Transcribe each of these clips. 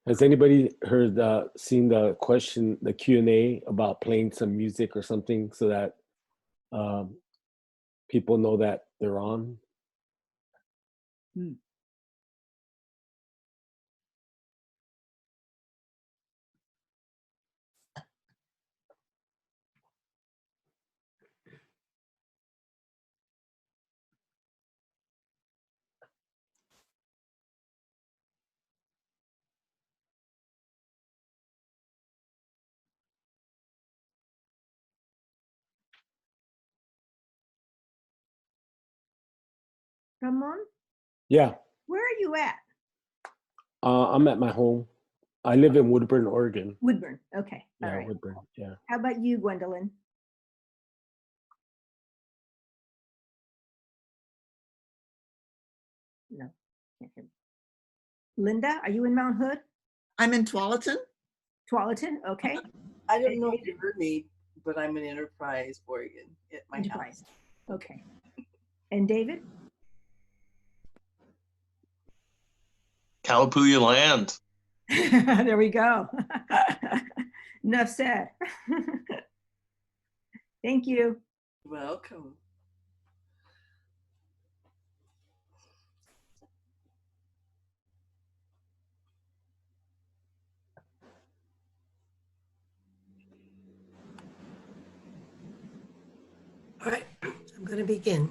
Has anybody heard, seen the question, the Q&A about playing some music or something so that people know that they're on? Ramon, Yeah, where are you at? I'm at my home. I live in Woodburn, Oregon. Woodburn. Okay. Yeah, All right. Woodburn. Yeah. How about you, Gwendolyn? No, can't hear me. Linda, are you in Mount Hood? I'm in Tualatin. Tualatin? Okay. I don't know if you heard me, but I'm in Enterprise, Oregon, at my Enterprise. house. Okay. And David? Kalapuya land. There we go. Enough said. Thank you. Welcome. All right, I'm going to begin.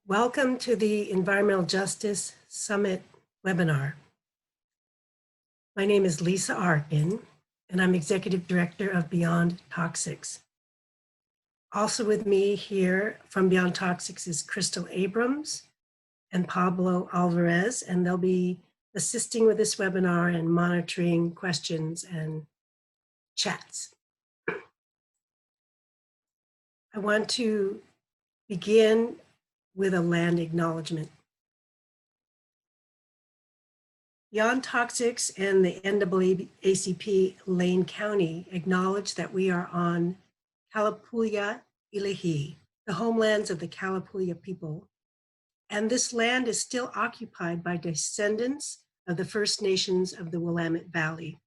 Welcome to the Environmental Justice Summit webinar. My name is Lisa Arkin, and I'm Executive Director of Beyond Toxics. Also with me here from Beyond Toxics is Crystal Abrams and Pablo Alvarez, and they'll be assisting with this webinar and monitoring questions and chats. I want to begin with a land acknowledgement. Beyond Toxics and the NAACP Lane County acknowledge that we are on Kalapuya Ilihi, the homelands of the Kalapuya people, and this land is still occupied by descendants of the First Nations of the Willamette Valley.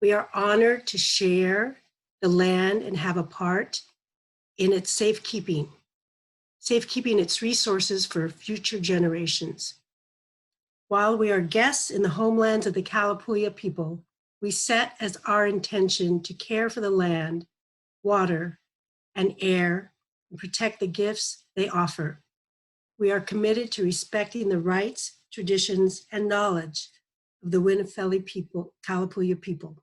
We are honored to share the land and have a part in its safekeeping its resources for future generations. While we are guests in the homelands of the Kalapuya people, we set as our intention to care for the land, water, and air, and protect the gifts they offer. We are committed to respecting the rights, traditions, and knowledge of the Winnefelli people, Kalapuya people.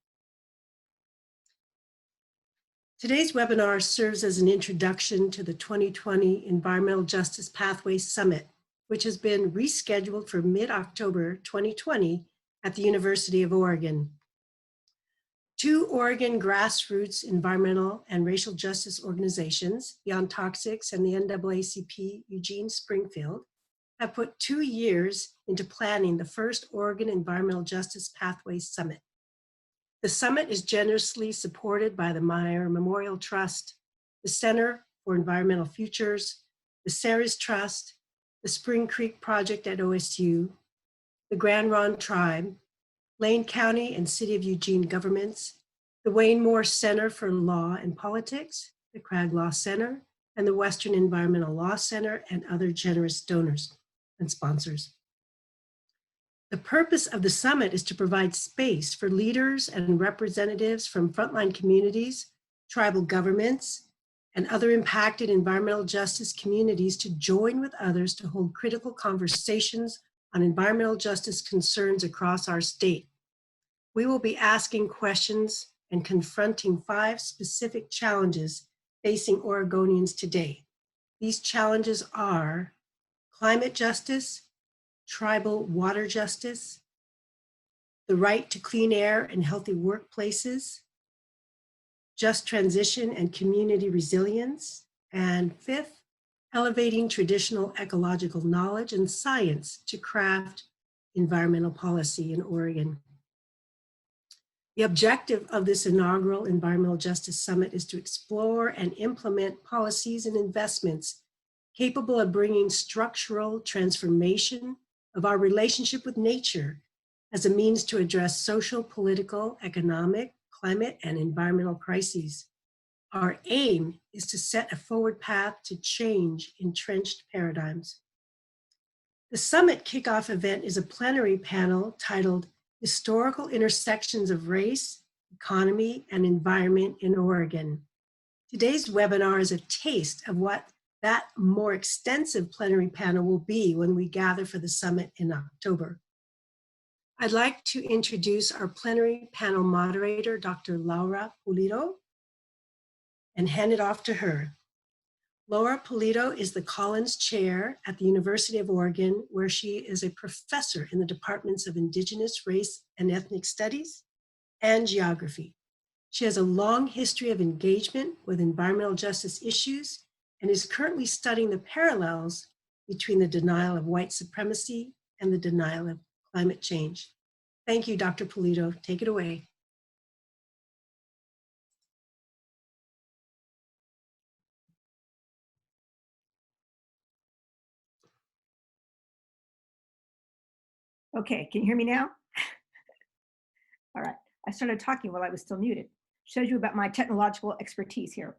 Today's webinar serves as an introduction to the 2020 Environmental Justice Pathway Summit, which has been rescheduled for mid-October 2020 at the University of Oregon. Two Oregon grassroots environmental and racial justice organizations, Beyond Toxics and the NAACP Eugene-Springfield, have put 2 years into planning the first Oregon Environmental Justice Pathway Summit. The summit is generously supported by the Meyer Memorial Trust, the Center for Environmental Futures, the Ceres Trust, the Spring Creek Project at OSU, the Grand Ronde Tribe, Lane County and City of Eugene governments, the Wayne Moore Center for Law and Politics, the Cragg Law Center, and the Western Environmental Law Center, and other generous donors and sponsors. The purpose of the summit is to provide space for leaders and representatives from frontline communities, tribal governments, and other impacted environmental justice communities to join with others to hold critical conversations on environmental justice concerns across our state. We will be asking questions and confronting 5 specific challenges facing Oregonians today. These challenges are climate justice, tribal water justice, the right to clean air and healthy workplaces, just transition and community resilience, and 5th, elevating traditional ecological knowledge and science to craft environmental policy in Oregon. The objective of this inaugural Environmental Justice Summit is to explore and implement policies and investments capable of bringing structural transformation of our relationship with nature as a means to address social, political, economic, climate, and environmental crises. Our aim is to set a forward path to change entrenched paradigms. The summit kickoff event is a plenary panel titled Historical Intersections of Race, Economy, and Environment in Oregon. Today's webinar is a taste of what that more extensive plenary panel will be when we gather for the summit in October. I'd like to introduce our plenary panel moderator, Dr. Laura Pulido, and hand it off to her. Laura Pulido is the Collins Chair at the University of Oregon, where she is a professor in the departments of Indigenous, Race and Ethnic Studies and Geography. She has a long history of engagement with environmental justice issues and is currently studying the parallels between the denial of white supremacy and the denial of climate change. Thank you, Dr. Pulido. Take it away. Okay, can you hear me now? All right, I started talking while I was still muted. Shows you about my technological expertise here.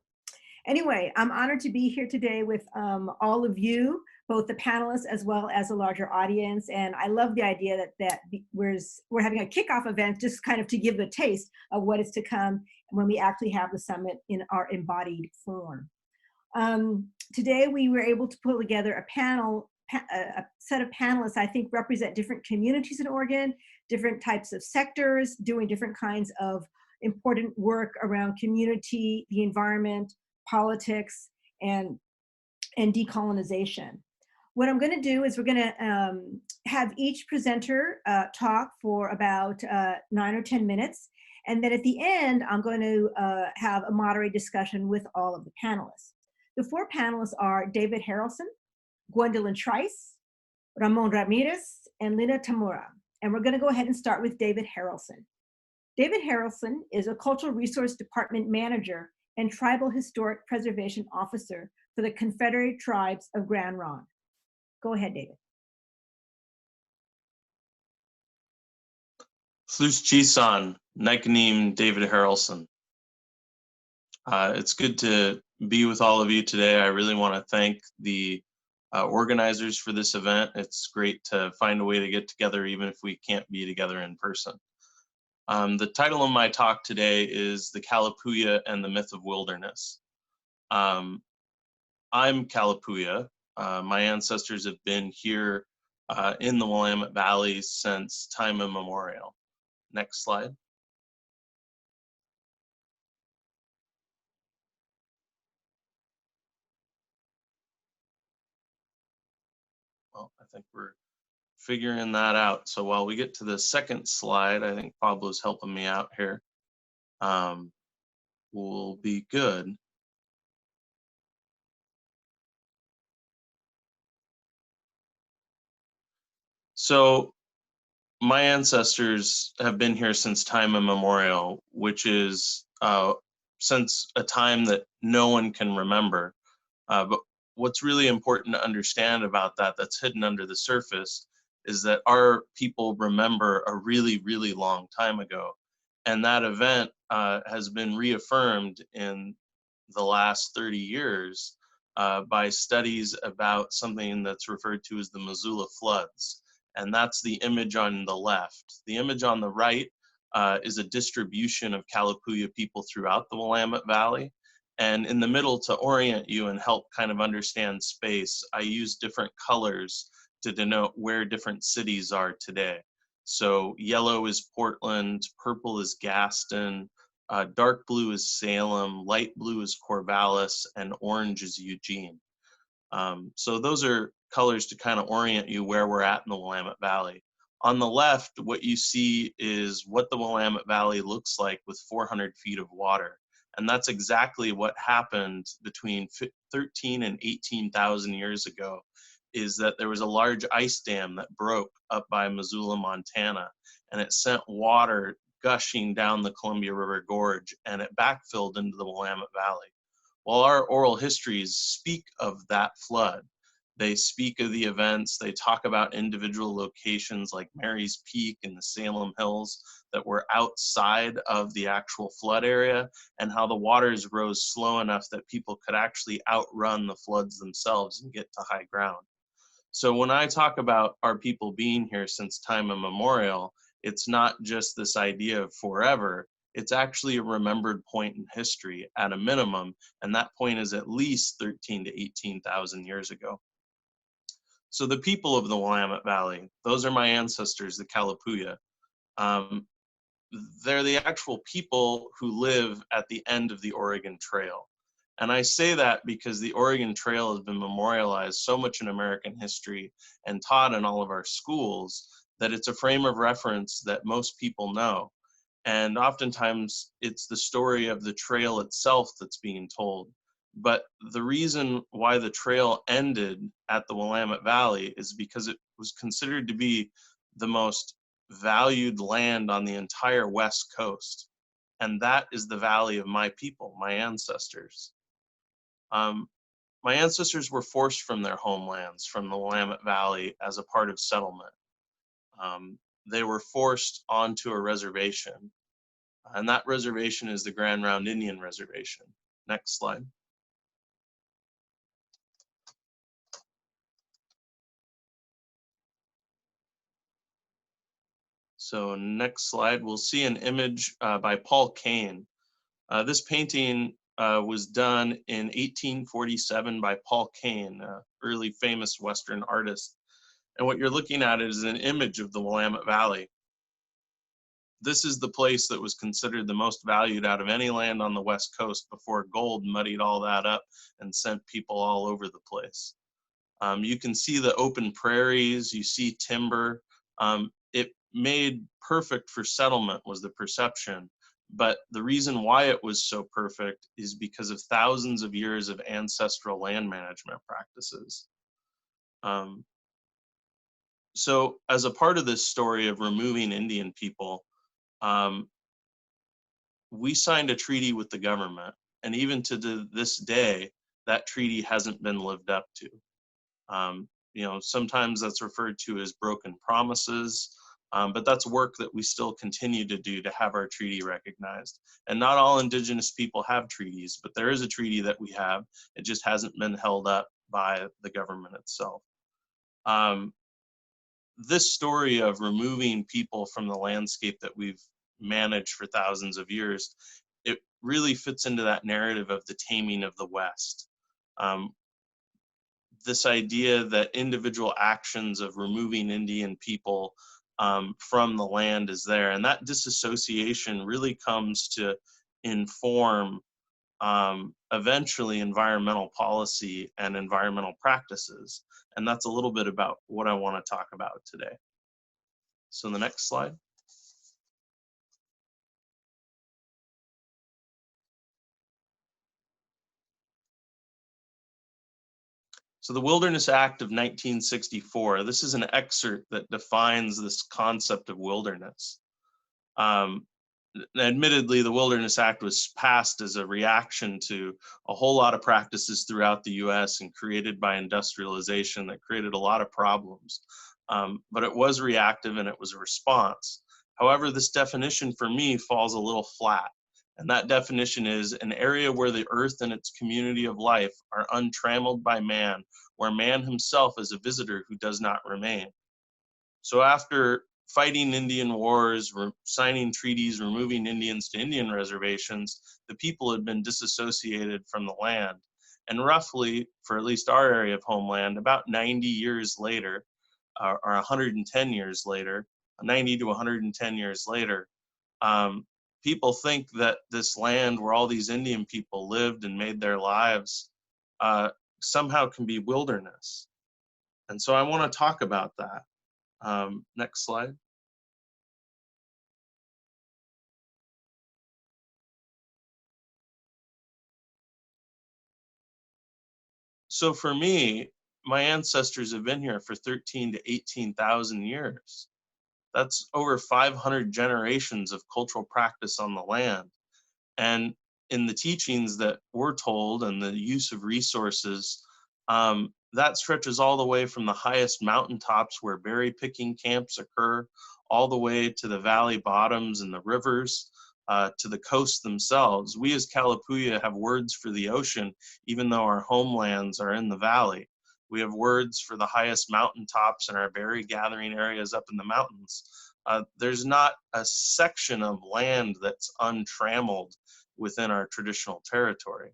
Anyway, I'm honored to be here today with all of you, both the panelists as well as a larger audience. And I love the idea that we're having a kickoff event just kind of to give the taste of what is to come when we actually have the summit in our embodied form. Today we were able to pull together a set of panelists I think represent different communities in Oregon, different types of sectors, doing different kinds of important work around community, the environment, politics, and decolonization. What I'm going to do is we're going to have each presenter talk for about 9 or 10 minutes. And then at the end, I'm going to have a moderated discussion with all of the panelists. The 4 panelists are David Harrelson, GWENDOLYN TRICE, Ramon Ramirez, and Linda Tamura. And we're going to go ahead and start with David Harrelson. David Harrelson is a Cultural Resource Department Manager and Tribal Historic Preservation Officer for the Confederated Tribes of Grand Ronde. Go ahead, David. Flus Chisan, Nikanim David Harrelson. It's good to be with all of you today. I really want to thank the organizers for this event. It's great to find a way to get together even if we can't be together in person. The title of my talk today is The Kalapuya and the Myth of Wilderness. I'm Kalapuya. My ancestors have been here in the Willamette Valley since time immemorial. Next slide. Well, I think we're figuring that out. So while we get to the second slide, I think Pablo's helping me out here. We'll be good. So my ancestors have been here since time immemorial, which is since a time that no one can remember. But what's really important to understand about that that's hidden under the surface is that our people remember a really, really long time ago. And that event has been reaffirmed in the last 30 years by studies about something that's referred to as the Missoula floods. And that's the image on the left. The image on the right is a distribution of Kalapuya people throughout the Willamette Valley. And in the middle, to orient you and help kind of understand space, I use different colors to denote where different cities are today. So yellow is Portland, purple is Gaston, dark blue is Salem, light blue is Corvallis, and orange is Eugene. So those are colors to kind of orient you where we're at in the Willamette Valley. On the left, what you see is what the Willamette Valley looks like with 400 feet of water. And that's exactly what happened between 13 and 18,000 years ago, is that there was a large ice dam that broke up by Missoula, Montana, and it sent water gushing down the Columbia River Gorge, and it backfilled into the Willamette Valley. Well, our oral histories speak of that flood. They speak of the events, they talk about individual locations like Mary's Peak and the Salem Hills that were outside of the actual flood area, and how the waters rose slow enough that people could actually outrun the floods themselves and get to high ground. So when I talk about our people being here since time immemorial, it's not just this idea of forever, it's actually a remembered point in history at a minimum, and that point is at least 13 to 18,000 years ago. So the people of the Willamette Valley, those are my ancestors, the Kalapuya. They're the actual people who live at the end of the Oregon Trail. And I say that because the Oregon Trail has been memorialized so much in American history and taught in all of our schools that it's a frame of reference that most people know. And oftentimes it's the story of the trail itself that's being told. But the reason why the trail ended at the Willamette Valley is because it was considered to be the most valued land on the entire West Coast. And that is the valley of my people, my ancestors. My ancestors were forced from their homelands, from the Willamette Valley, as a part of settlement. They were forced onto a reservation, and that reservation is the Grand Round Indian Reservation. Next slide. So next slide, we'll see an image by Paul Kane. This painting was done in 1847 by Paul Kane, a early famous Western artist. And what you're looking at is an image of the Willamette Valley. This is the place that was considered the most valued out of any land on the West Coast before gold muddied all that up and sent people all over the place. You can see the open prairies, you see timber. It made perfect for settlement was the perception. But the reason why it was so perfect is because of thousands of years of ancestral land management practices. So as a part of this story of removing Indian people, we signed a treaty with the government, and even to this day, that treaty hasn't been lived up to. You know, sometimes that's referred to as broken promises, but that's work that we still continue to do to have our treaty recognized. And not all Indigenous people have treaties, but there is a treaty that we have. It just hasn't been held up by the government itself. This story of removing people from the landscape that we've managed for thousands of years, it really fits into that narrative of the taming of the West. This idea that individual actions of removing Indian people from the land is there, and that disassociation really comes to inform eventually environmental policy and environmental practices. And that's a little bit about what I want to talk about today. So the next slide. So the Wilderness Act of 1964, this is an excerpt that defines this concept of wilderness. Admittedly, the Wilderness Act was passed as a reaction to a whole lot of practices throughout the US and created by industrialization that created a lot of problems. But it was reactive and it was a response. However, this definition for me falls a little flat. And that definition is an area where the earth and its community of life are untrammeled by man, where man himself is a visitor who does not remain. So after fighting Indian wars, signing treaties, removing Indians to Indian reservations, the people had been disassociated from the land. And roughly, for at least our area of homeland, about 90 years later, or 110 years later, 90 to 110 years later, people think that this land where all these Indian people lived and made their lives somehow can be wilderness. And so I want to talk about that. Next slide. So for me, my ancestors have been here for 13 to 18,000 years. That's over 500 generations of cultural practice on the land. And in the teachings that we're told and the use of resources, that stretches all the way from the highest mountaintops where berry picking camps occur, all the way to the valley bottoms and the rivers, to the coasts themselves. We as Kalapuya have words for the ocean, even though our homelands are in the valley. We have words for the highest mountaintops and our berry gathering areas up in the mountains. There's not a section of land that's untrammeled within our traditional territory.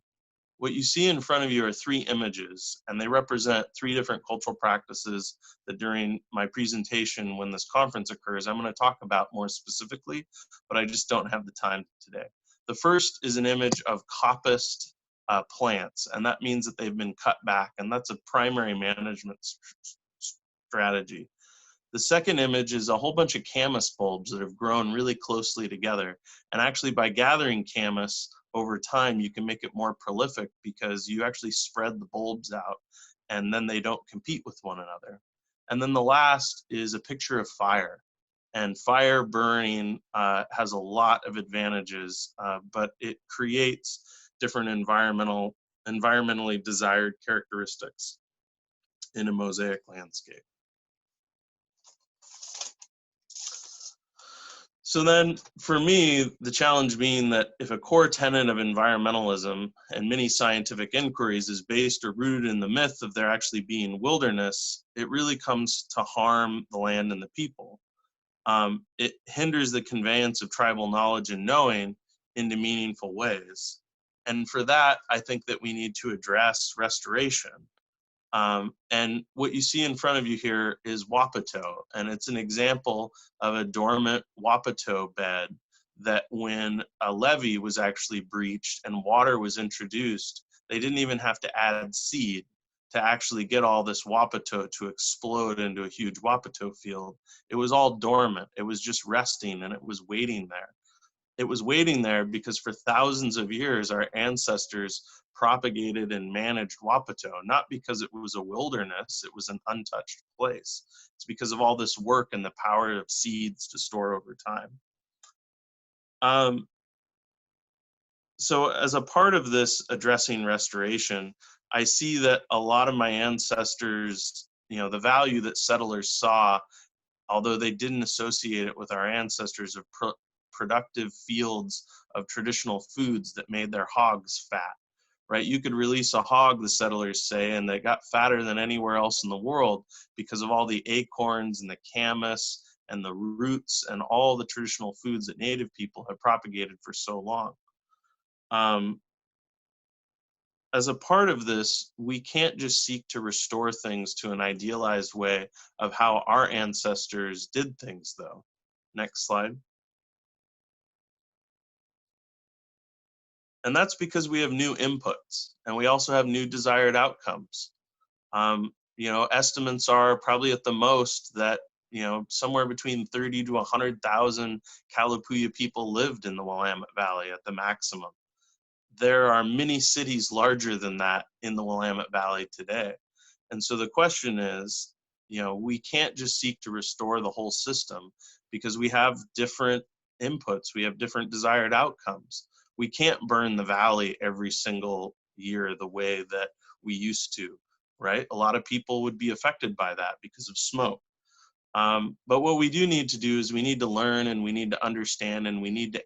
What you see in front of you are 3 images, and they represent 3 different cultural practices that during my presentation, when this conference occurs, I'm going to talk about more specifically, but I just don't have the time today. The first is an image of coppiced plants, and that means that they've been cut back, and that's a primary management strategy. The second image is a whole bunch of camas bulbs that have grown really closely together. And actually by gathering camas over time, you can make it more prolific because you actually spread the bulbs out and then they don't compete with one another. And then the last is a picture of fire. And fire burning has a lot of advantages, but it creates different environmentally desired characteristics in a mosaic landscape. So then for me, the challenge being that if a core tenet of environmentalism and many scientific inquiries is based or rooted in the myth of there actually being wilderness, it really comes to harm the land and the people. It hinders the conveyance of tribal knowledge and knowing into meaningful ways. And for that, I think that we need to address restoration. And what you see in front of you here is Wapato, and it's an example of a dormant Wapato bed that when a levee was actually breached and water was introduced, they didn't even have to add seed to actually get all this Wapato to explode into a huge Wapato field. It was all dormant. It was just resting and it was waiting there. It was waiting there because for thousands of years, our ancestors propagated and managed Wapato, not because it was a wilderness, it was an untouched place. It's because of all this work and the power of seeds to store over time. So as a part of this addressing restoration, I see that a lot of my ancestors, the value that settlers saw, although they didn't associate it with our ancestors of productive fields of traditional foods that made their hogs fat, right? You could release a hog, the settlers say, and they got fatter than anywhere else in the world because of all the acorns and the camas and the roots and all the traditional foods that native people have propagated for so long. As a part of this, we can't just seek to restore things to an idealized way of how our ancestors did things, though. Next slide. And that's because we have new inputs and we also have new desired outcomes. Estimates are probably at the most that, somewhere between 30 to 100,000 Kalapuya people lived in the Willamette Valley at the maximum. There are many cities larger than that in the Willamette Valley today. And so the question is, we can't just seek to restore the whole system because we have different inputs, we have different desired outcomes. We can't burn the valley every single year the way that we used to, right? A lot of people would be affected by that because of smoke. But what we do need to do is we need to learn and we need to understand and we need to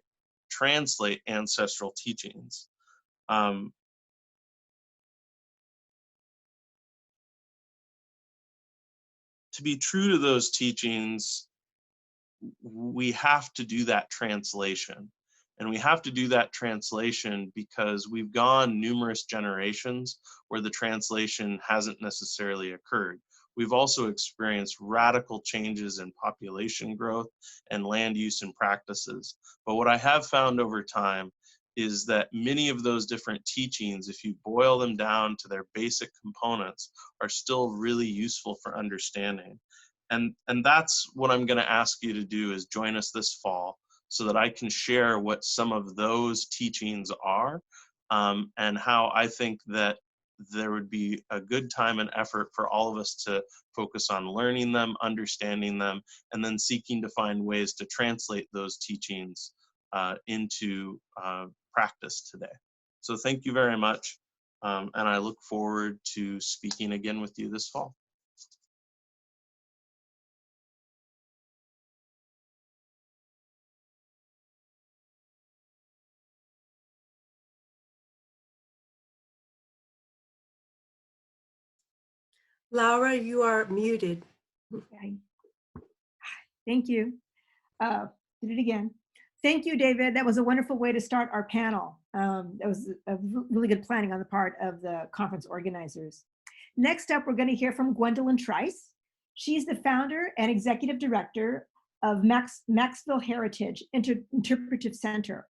translate ancestral teachings. To be true to those teachings, we have to do that translation. And we have to do that translation because we've gone numerous generations where the translation hasn't necessarily occurred. We've also experienced radical changes in population growth and land use and practices. But what I have found over time is that many of those different teachings, if you boil them down to their basic components, are still really useful for understanding. And that's what I'm going to ask you to do, is join us this fall so that I can share what some of those teachings are, and how I think that there would be a good time and effort for all of us to focus on learning them, understanding them, and then seeking to find ways to translate those teachings into practice today. So thank you very much. And I look forward to speaking again with you this fall. Laura, you are muted. Okay. Thank you. Did it again. Thank you, David. That was a wonderful way to start our panel. That was a really good planning on the part of the conference organizers. Next up, we're going to hear from Gwendolyn Trice. She's the founder and executive director of Maxville Heritage Interpretive Center.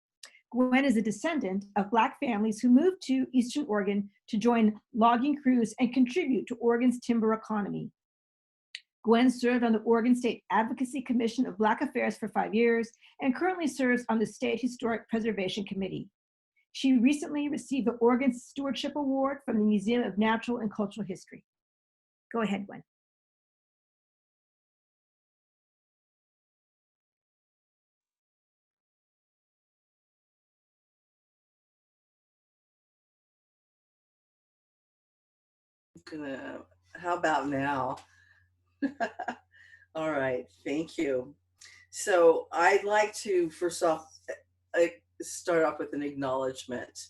Gwen is a descendant of Black families who moved to Eastern Oregon to join logging crews and contribute to Oregon's timber economy. Gwen served on the Oregon State Advocacy Commission of Black Affairs for 5 years and currently serves on the State Historic Preservation Committee. She recently received the Oregon Stewardship Award from the Museum of Natural and Cultural History. Go ahead, Gwen. How about now? All right, thank you. So I'd like to first off start off with an acknowledgement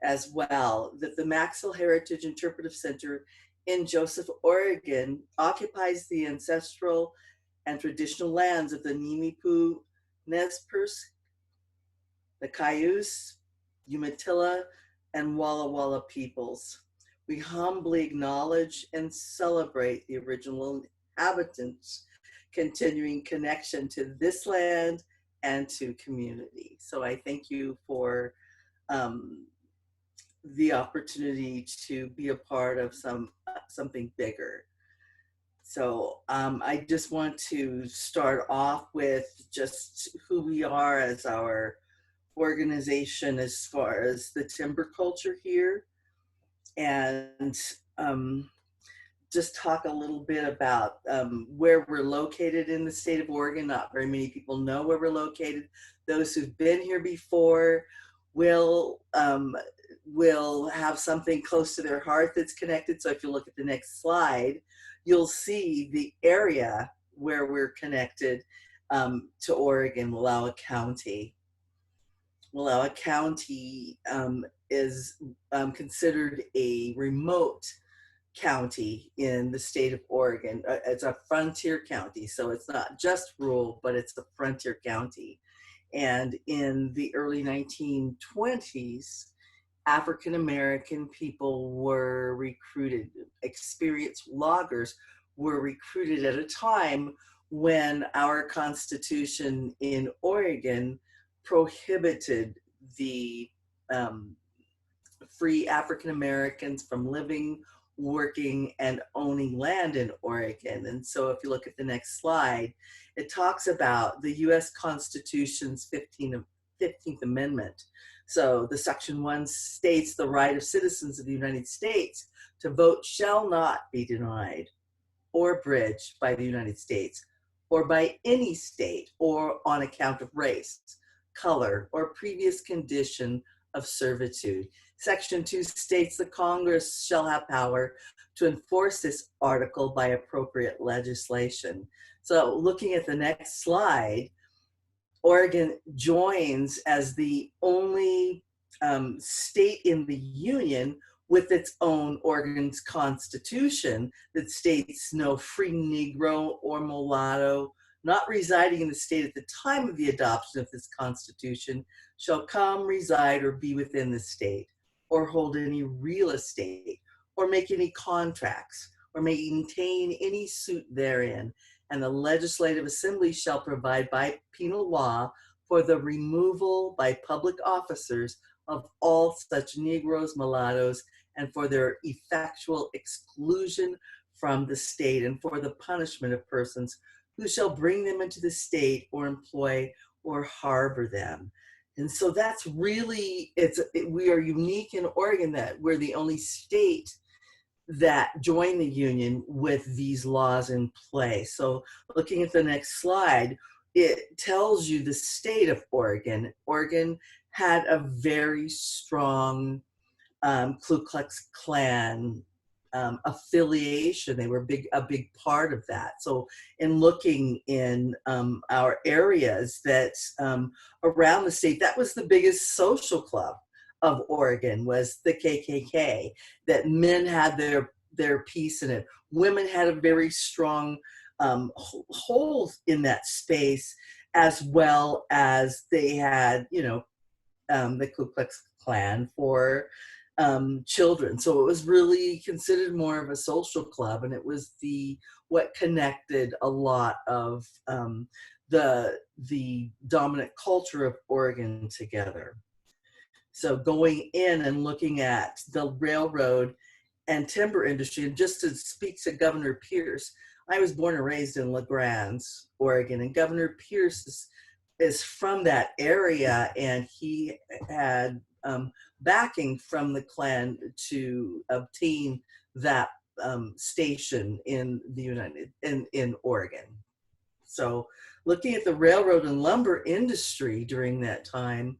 as well that the Maxville Heritage Interpretive Center in Joseph, Oregon occupies the ancestral and traditional lands of the Nimiipuu, Nez Perce, the Cayuse, Umatilla, and Walla Walla peoples. We humbly acknowledge and celebrate the original inhabitants' continuing connection to this land and to community. So I thank you for the opportunity to be a part of something bigger. So I just want to start off with just who we are as our organization as far as the timber culture here, and just talk a little bit about where we're located in the state of Oregon. Not very many people know where we're located. Those who've been here before will have something close to their heart that's connected. So if you look at the next slide, you'll see the area where we're connected to Oregon, Wallowa County. Wallowa County is considered a remote county in the state of Oregon. It's a frontier county, so it's not just rural, but it's a frontier county. And in the early 1920s, African-American people were recruited. Experienced loggers were recruited at a time when our Constitution in Oregon prohibited the free African Americans from living, working, and owning land in Oregon. And so if you look at the next slide, it talks about the US Constitution's 15th Amendment. So the Section 1 states the right of citizens of the United States to vote shall not be denied or abridged by the United States or by any state or on account of race, color, or previous condition of servitude. Section 2 states the Congress shall have power to enforce this article by appropriate legislation. So looking at the next slide, Oregon joins as the only state in the Union with its own Oregon's Constitution that states no free Negro or mulatto not residing in the state at the time of the adoption of this Constitution shall come, reside, or be within the state, or hold any real estate, or make any contracts, or maintain any suit therein. And the Legislative Assembly shall provide by penal law for the removal by public officers of all such Negroes, mulattoes, and for their effectual exclusion from the state, and for the punishment of persons who shall bring them into the state or employ or harbor them. And so that's really, we are unique in Oregon that we're the only state that joined the Union with these laws in place. So looking at the next slide, it tells you the state of Oregon. Oregon had a very strong Ku Klux Klan affiliation. They were a big part of that. So in looking in our areas that around the state, that was the biggest social club of Oregon, was the KKK, that men had their piece in it. Women had a very strong hold in that space, as well as they had, you know, the Ku Klux Klan for children. So it was really considered more of a social club, and it was what connected a lot of the dominant culture of Oregon together. So going in and looking at the railroad and timber industry, and just to speak to Governor Pierce, I was born and raised in LaGrange, Oregon, and Governor Pierce is from that area, and he had backing from the Klan to obtain that station in in Oregon. So looking at the railroad and lumber industry during that time,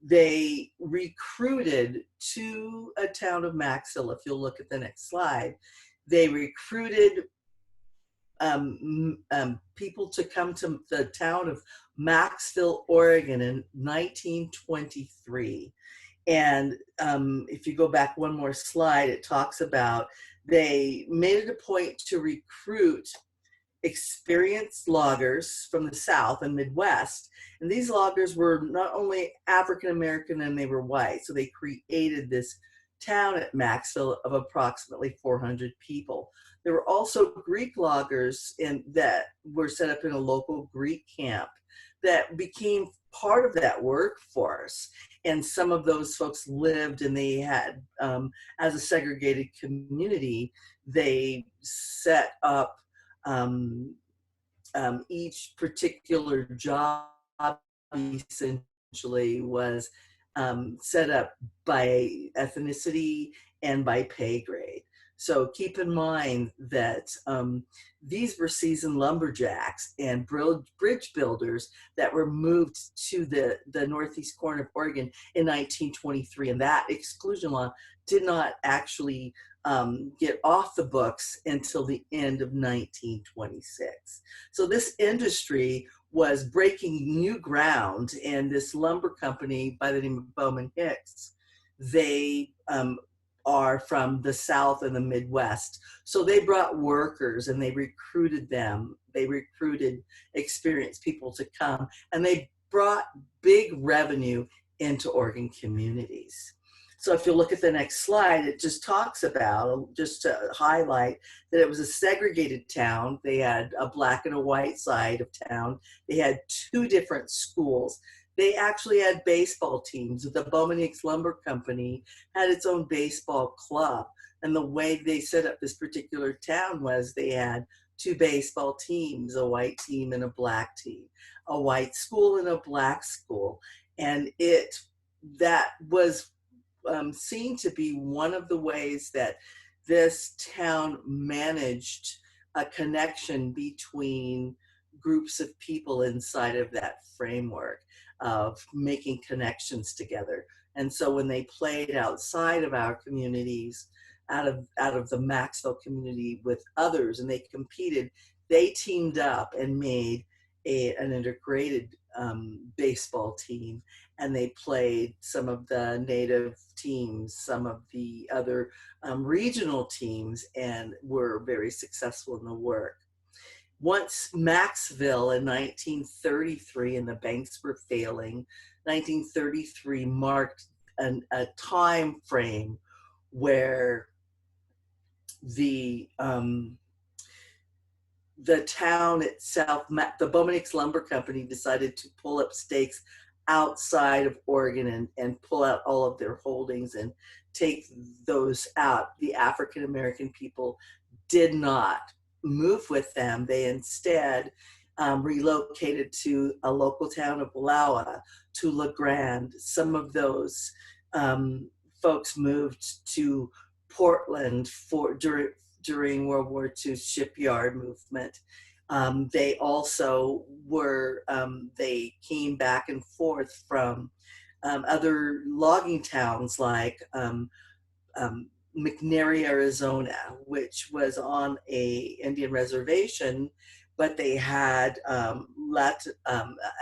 they recruited to a town of Maxville. If you'll look at the next slide, they recruited people to come to the town of Maxville, Oregon in 1923. And if you go back one more slide, it talks about they made it a point to recruit experienced loggers from the South and Midwest. And these loggers were not only African-American, and they were white. So they created this town at Maxville of approximately 400 people. There were also Greek loggers that were set up in a local Greek camp that became part of that workforce. And some of those folks lived, and they had, as a segregated community, they set up each particular job essentially was set up by ethnicity and by pay grade. So keep in mind that these were seasoned lumberjacks and bridge builders that were moved to the northeast corner of Oregon in 1923. And that exclusion law did not actually get off the books until the end of 1926. So this industry was breaking new ground, and this lumber company by the name of Bowman Hicks, they are from the South and the Midwest. So they brought workers and they recruited them. They recruited experienced people to come, and they brought big revenue into Oregon communities. So if you look at the next slide, it just talks about, just to highlight, that it was a segregated town. They had a black and a white side of town. They had 2 different schools. They actually had baseball teams. The Bowman Hicks Lumber Company had its own baseball club. And the way they set up this particular town was they had 2 baseball teams, a white team and a black team, a white school and a black school. And that was seen to be one of the ways that this town managed a connection between groups of people inside of that framework of making connections together. And so when they played outside of our communities, out of the Maxville community with others, and they competed, they teamed up and made an integrated baseball team, and they played some of the native teams, some of the other regional teams, and were very successful in the work. Once Maxville in 1933 and the banks were failing, 1933 marked a time frame where the town itself, the Bowman Hicks Lumber Company, decided to pull up stakes outside of Oregon and pull out all of their holdings and take those out. The African American people did not move with them. They instead relocated to a local town of Wallowa, to LaGrange. Some of those folks moved to Portland during World War II shipyard movement. They also were, they came back and forth from other logging towns like McNairy, Arizona, which was on a Indian reservation, but they had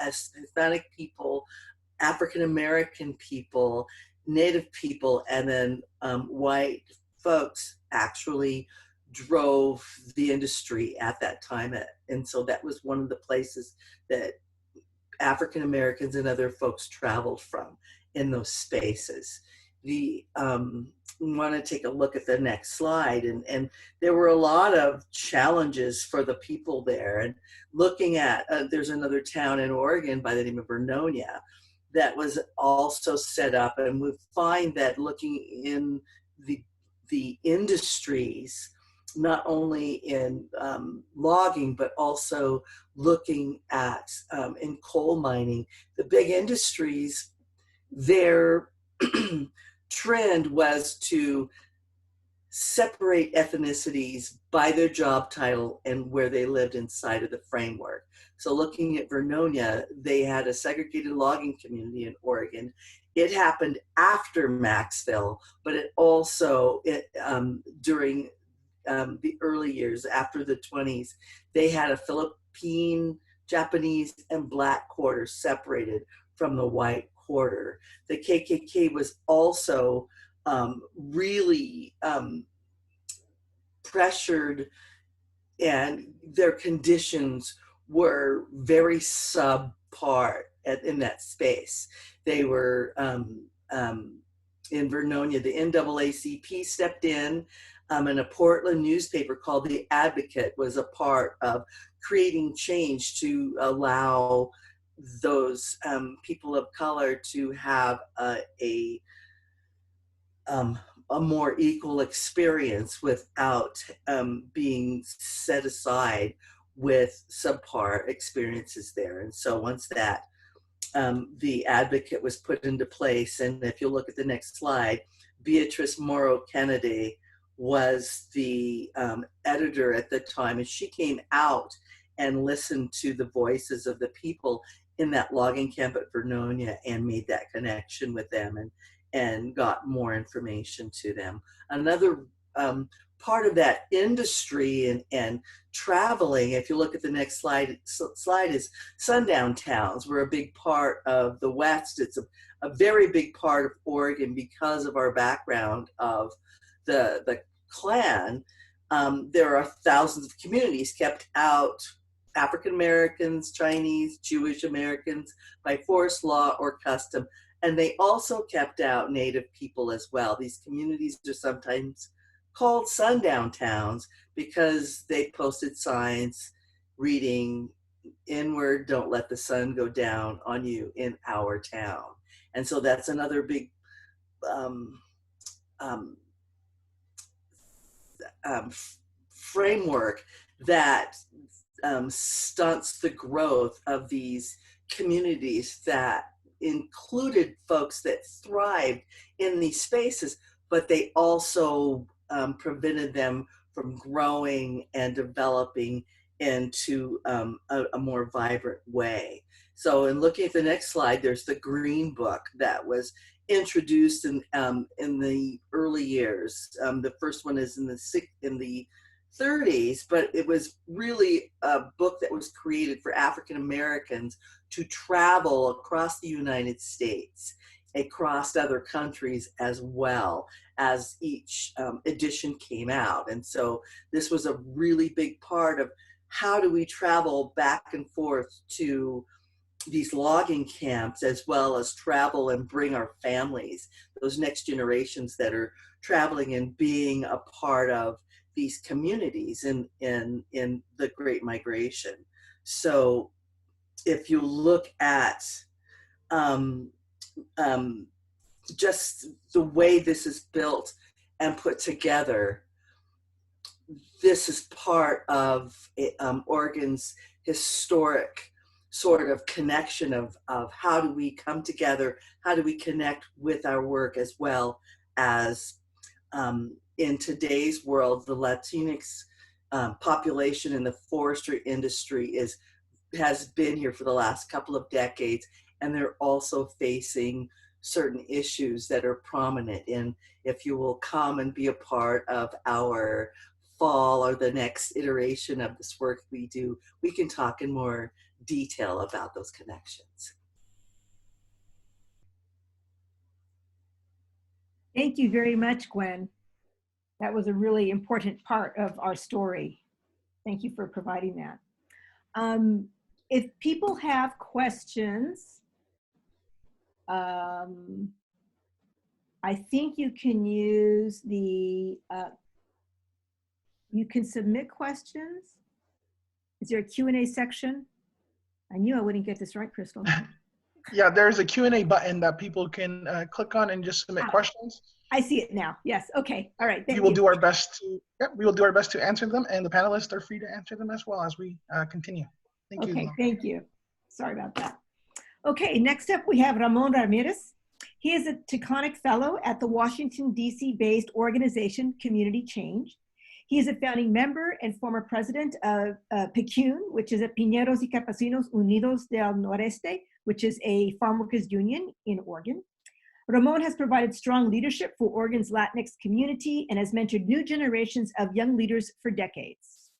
Hispanic people, African American people, Native people, and then white folks actually drove the industry at that time. And so that was one of the places that African Americans and other folks traveled from in those spaces. We want to take a look at the next slide, and there were a lot of challenges for the people there. And looking at, there's another town in Oregon by the name of Vernonia that was also set up, and we find that looking in the industries, not only in logging, but also looking at in coal mining, the big industries, their trend was to separate ethnicities by their job title and where they lived inside of the framework. So looking at Vernonia, they had a segregated logging community in Oregon. It happened after Maxville, but it also, during the early years, after the 20s, they had a Philippine, Japanese, and Black quarter separated from the white quarter. The KKK was also really pressured, and their conditions were very subpar in that space. They were in Vernonia, the NAACP stepped in, and a Portland newspaper called The Advocate was a part of creating change to allow those people of color to have a more equal experience without being set aside with subpar experiences there. And so once that the Advocate was put into place, and if you look at the next slide, Beatrice Morrow Kennedy was the editor at the time, and she came out and listened to the voices of the people in that logging camp at Vernonia and made that connection with them and got more information to them. Another part of that industry and traveling, if you look at the next slide is sundown towns were a big part of the West. It's a very big part of Oregon because of our background of the Klan. There are thousands of communities kept out, African Americans, Chinese, Jewish Americans, by force, law, or custom. And they also kept out Native people as well. These communities are sometimes called sundown towns because they posted signs reading, "Inward, don't let the sun go down on you in our town." And so that's another big framework that stunts the growth of these communities that included folks that thrived in these spaces, but they also prevented them from growing and developing into a more vibrant way. So in looking at the next slide, there's the Green Book that was introduced in the early years. The first one is in the 30s, but it was really a book that was created for African Americans to travel across the United States, across other countries as well as each edition came out. And so this was a really big part of how do we travel back and forth to these logging camps, as well as travel and bring our families, those next generations that are traveling and being a part of these communities in the Great Migration. So if you look at just the way this is built and put together, this is part of Oregon's historic sort of connection of how do we come together, how do we connect with our work, as well as in today's world, the Latinx population in the forestry industry has been here for the last couple of decades, and they're also facing certain issues that are prominent. And if you will come and be a part of our fall or the next iteration of this work we do, we can talk in more detail about those connections. Thank you very much, Gwen. That was a really important part of our story. Thank you for providing that. If people have questions, I think you can use the, you can submit questions. Is there a Q&A section? I knew I wouldn't get this right, Crystal. Yeah, there's a Q&A button that people can click on and just submit questions. I see it now. Yes. Okay. All right. We will do our best to, we will do our best to answer them, and the panelists are free to answer them as well as we continue. Thank you. Okay. Thank you. Sorry about that. Okay. Next up, we have Ramon Ramirez. He is a Taconic Fellow at the Washington, D.C. based organization Community Change. He is a founding member and former president of PICUN, which is a Piñeros y Campesinos Unidos del Noreste, which is a farm workers union in Oregon. Ramon has provided strong leadership for Oregon's Latinx community and has mentored new generations of young leaders for decades.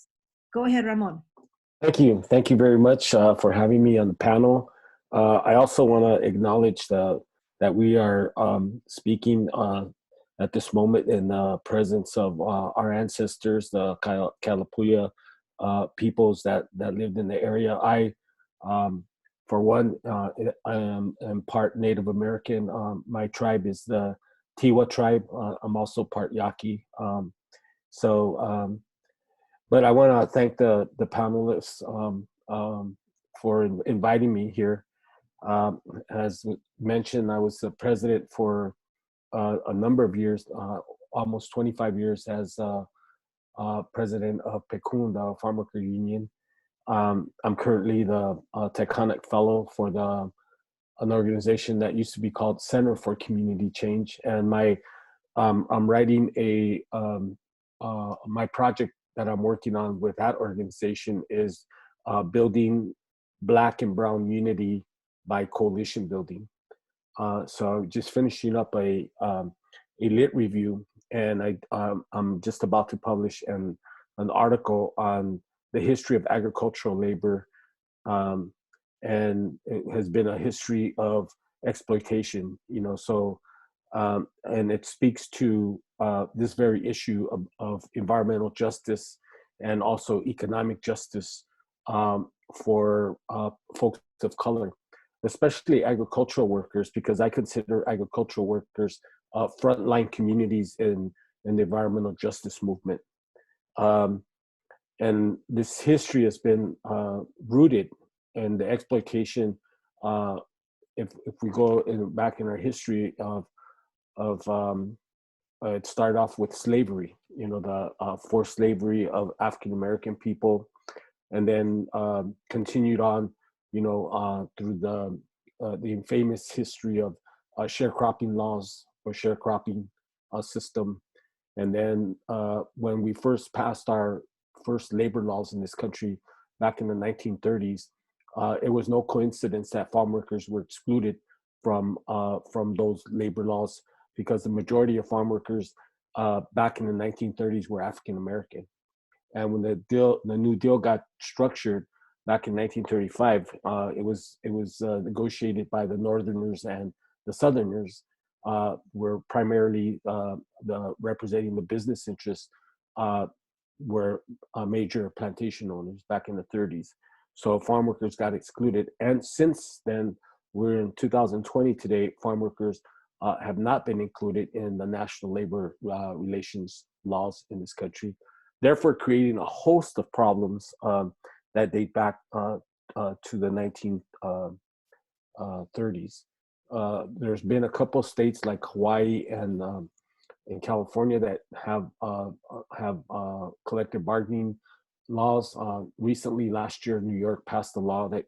Go ahead, Ramon. Thank you. Thank you very much for having me on the panel. I also want to acknowledge that we are speaking at this moment in the presence of our ancestors, the Kalapuya peoples that lived in the area. I, for one, I am part Native American. My tribe is the Tiwa tribe. I'm also part Yaqui. But I want to thank the panelists for inviting me here. As mentioned, I was the president for a number of years, almost 25 years as president of PICUN, the Farmworker Union. I'm currently the Taconic Fellow for an organization that used to be called Center for Community Change, and I'm writing my project that I'm working on with that organization is building Black and Brown unity by coalition building. So just finishing up a lit review, and I'm just about to publish an article on the history of agricultural labor, and it has been a history of exploitation, so and it speaks to this very issue of environmental justice and also economic justice for folks of color, especially agricultural workers, because I consider agricultural workers frontline communities in the environmental justice movement. And this history has been rooted in the exploitation. If we go back in our history it started off with slavery, the forced slavery of African American people, and then continued on, through the infamous history of sharecropping laws or sharecropping system. And then when we first passed our first labor laws in this country back in the 1930s, it was no coincidence that farm workers were excluded from those labor laws, because the majority of farm workers back in the 1930s were African American. And when the New Deal got structured back in 1935, it was negotiated by the Northerners, and the Southerners were primarily representing the business interests, were major plantation owners back in the 30s. So farm workers got excluded. And since then, we're in 2020 today, farm workers have not been included in the national labor relations laws in this country, therefore creating a host of problems that date back to the 1930s. There's been a couple states like Hawaii and in California that have collective bargaining laws. Recently, last year, New York passed a law that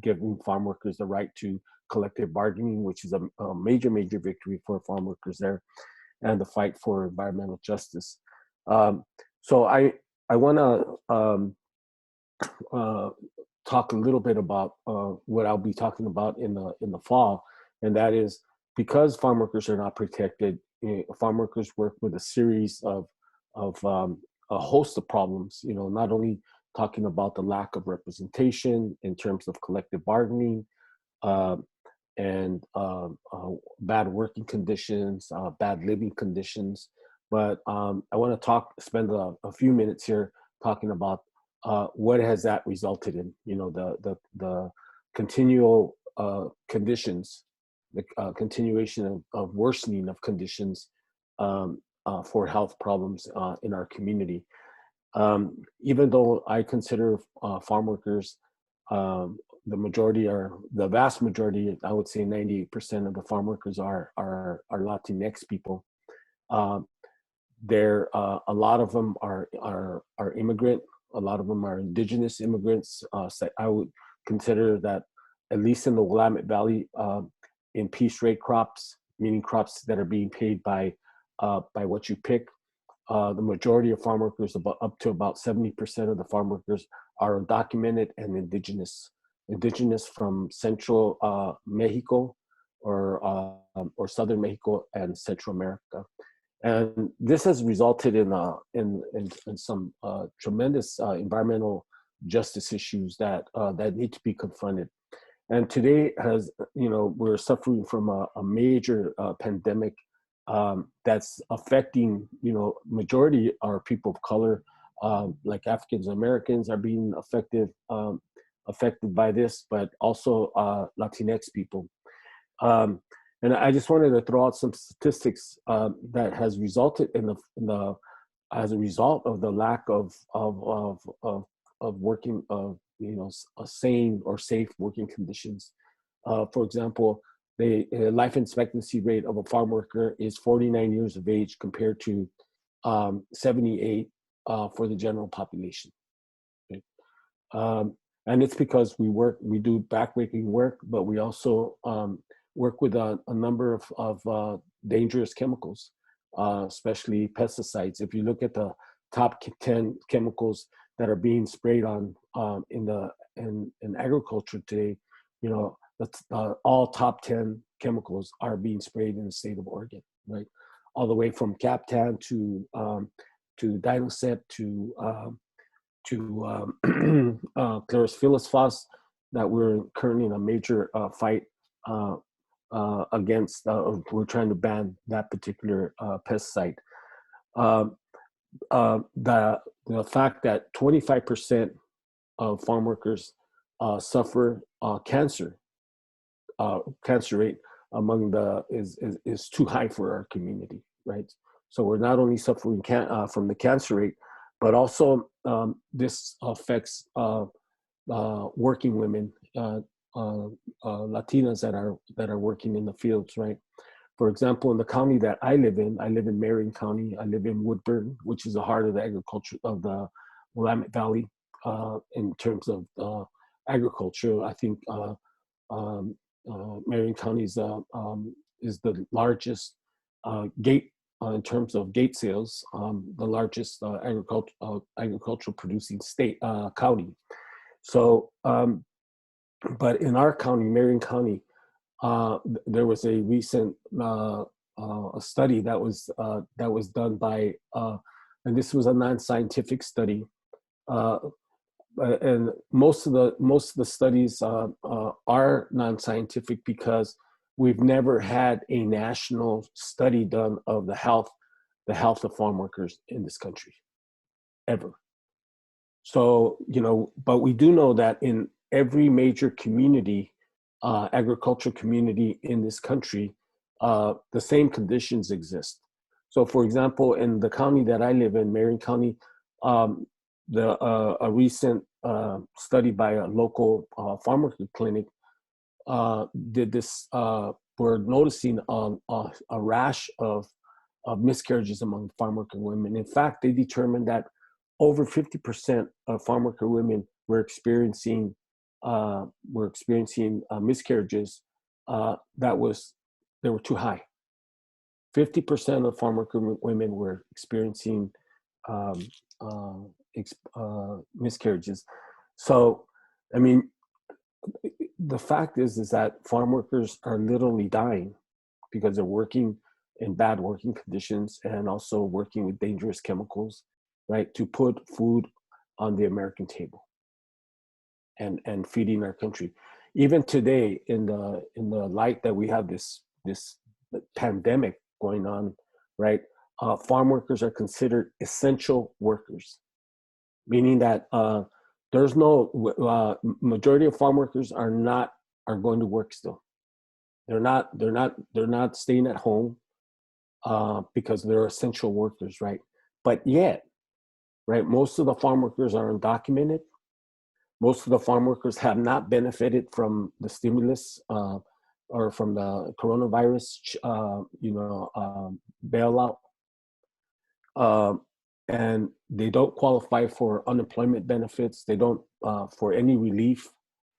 giving farm workers the right to collective bargaining, which is a major victory for farm workers there, and the fight for environmental justice. So I want to talk a little bit about what I'll be talking about in the fall, and that is because farm workers are not protected, farm workers work with a series of a host of problems. Not only talking about the lack of representation in terms of collective bargaining, and bad working conditions, bad living conditions. But I want to spend a few minutes here talking about what has that resulted in. The continual conditions, the continuation of worsening of conditions for health problems in our community. Even though I consider farm workers, the vast majority, I would say 98% of the farm workers are Latinx people. A lot of them are immigrant. A lot of them are indigenous immigrants. So I would consider that, at least in the Willamette Valley, in piece rate crops, meaning crops that are being paid by what you pick. The majority of farm workers, up to about 70% of the farm workers, are undocumented and indigenous. Indigenous from central Mexico or southern Mexico and Central America. And this has resulted in some tremendous environmental justice issues that need to be confronted. And today, we're suffering from a major pandemic that's affecting, majority are people of color, like Africans Americans are being affected by this, but also Latinx people. And I just wanted to throw out some statistics that has resulted as a result of the lack of working, a sane or safe working conditions. For example, the life expectancy rate of a farm worker is 49 years of age compared to 78 for the general population. Okay? And it's because we do backbreaking work, but we also work with a number of dangerous chemicals, especially pesticides. If you look at the top 10 chemicals that are being sprayed on in agriculture today, all top 10 chemicals are being sprayed in the state of Oregon, right? All the way from Captan to Dinosep to chlorpyrifos, that we're currently in a major fight against. We're trying to ban that particular pesticide. The fact that 25% of farm workers suffer cancer. Cancer rate among is too high for our community, right? So we're not only suffering from the cancer rate, but also this affects working women, Latinas that are working in the fields, right? For example, in the county that I live in Marion County. I live in Woodburn, which is the heart of the agriculture of the Willamette Valley. In terms of agriculture, I think Marion County is the largest gate in terms of gate sales, the largest agricultural producing state county. So, but in our county, Marion County, there was a recent a study that was done by, and this was a non-scientific study. And most of the studies are non-scientific because we've never had a national study done of the health of farm workers in this country, ever. So, but we do know that in every major community, agricultural community in this country, the same conditions exist. So, for example, in the county that I live in, Marion County, a recent study by a local farm worker clinic did this. We're noticing a rash of miscarriages among farm worker women. In fact, they determined that over 50% of farm worker women were experiencing miscarriages they were too high. 50% of farm worker women were experiencing miscarriages. So, I mean, the fact is that farm workers are literally dying because they're working in bad working conditions and also working with dangerous chemicals, right, to put food on the American table and feeding our country. Even today, in the light that we have this pandemic going on, right, farm workers are considered essential workers, meaning that there's no majority of farm workers are going to work still. They're not staying at home because they're essential workers, right? But yet, right, most of the farm workers are undocumented. Most of the farm workers have not benefited from the stimulus or from the coronavirus, bailout, and they don't qualify for unemployment benefits. They don't for any relief,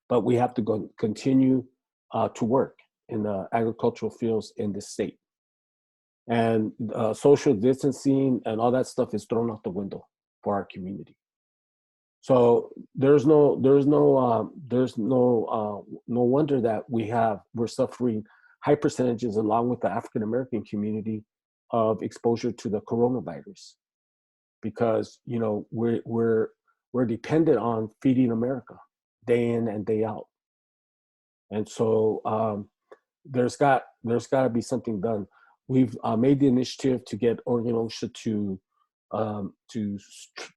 but we have to continue to work in the agricultural fields in the state. And social distancing and all that stuff is thrown out the window for our community. So there's no wonder that we're suffering high percentages along with the African American community of exposure to the coronavirus, because we're dependent on feeding America day in and day out, and so there's got to be something done. We've made the initiative to get Oregon OSHA to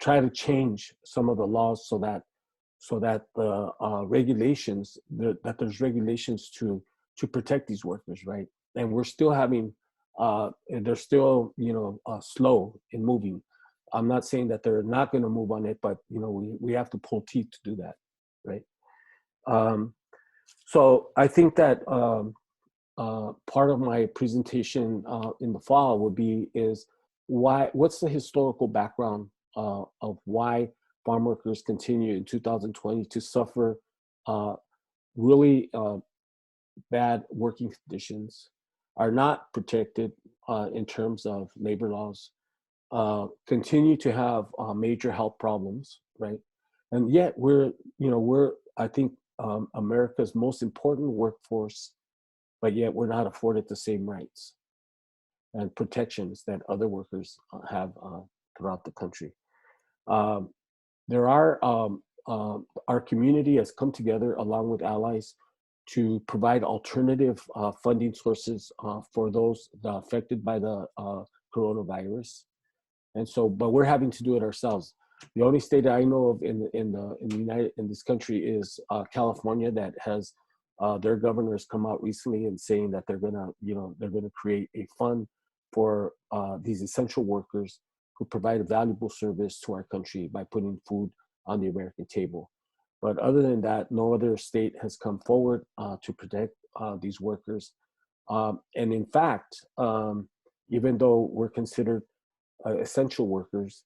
try to change some of the laws so that the regulations, that there's regulations to protect these workers, right? And we're still having, they're still slow in moving. I'm not saying that they're not going to move on it, but we have to pull teeth to do that, right? So I think that part of my presentation in the fall is what's the historical background of why farm workers continue in 2020 to suffer really bad working conditions, are not protected in terms of labor laws, continue to have major health problems, right? And yet we're I think America's most important workforce, but yet we're not afforded the same rights and protections that other workers have throughout the country. Our community has come together along with allies to provide alternative funding sources for those affected by the coronavirus. And so, but we're having to do it ourselves. The only state I know of in this country is California, that has their governors come out recently and saying that they're gonna create a fund for these essential workers who provide a valuable service to our country by putting food on the American table. But other than that, no other state has come forward to protect these workers. And in fact, even though we're considered essential workers,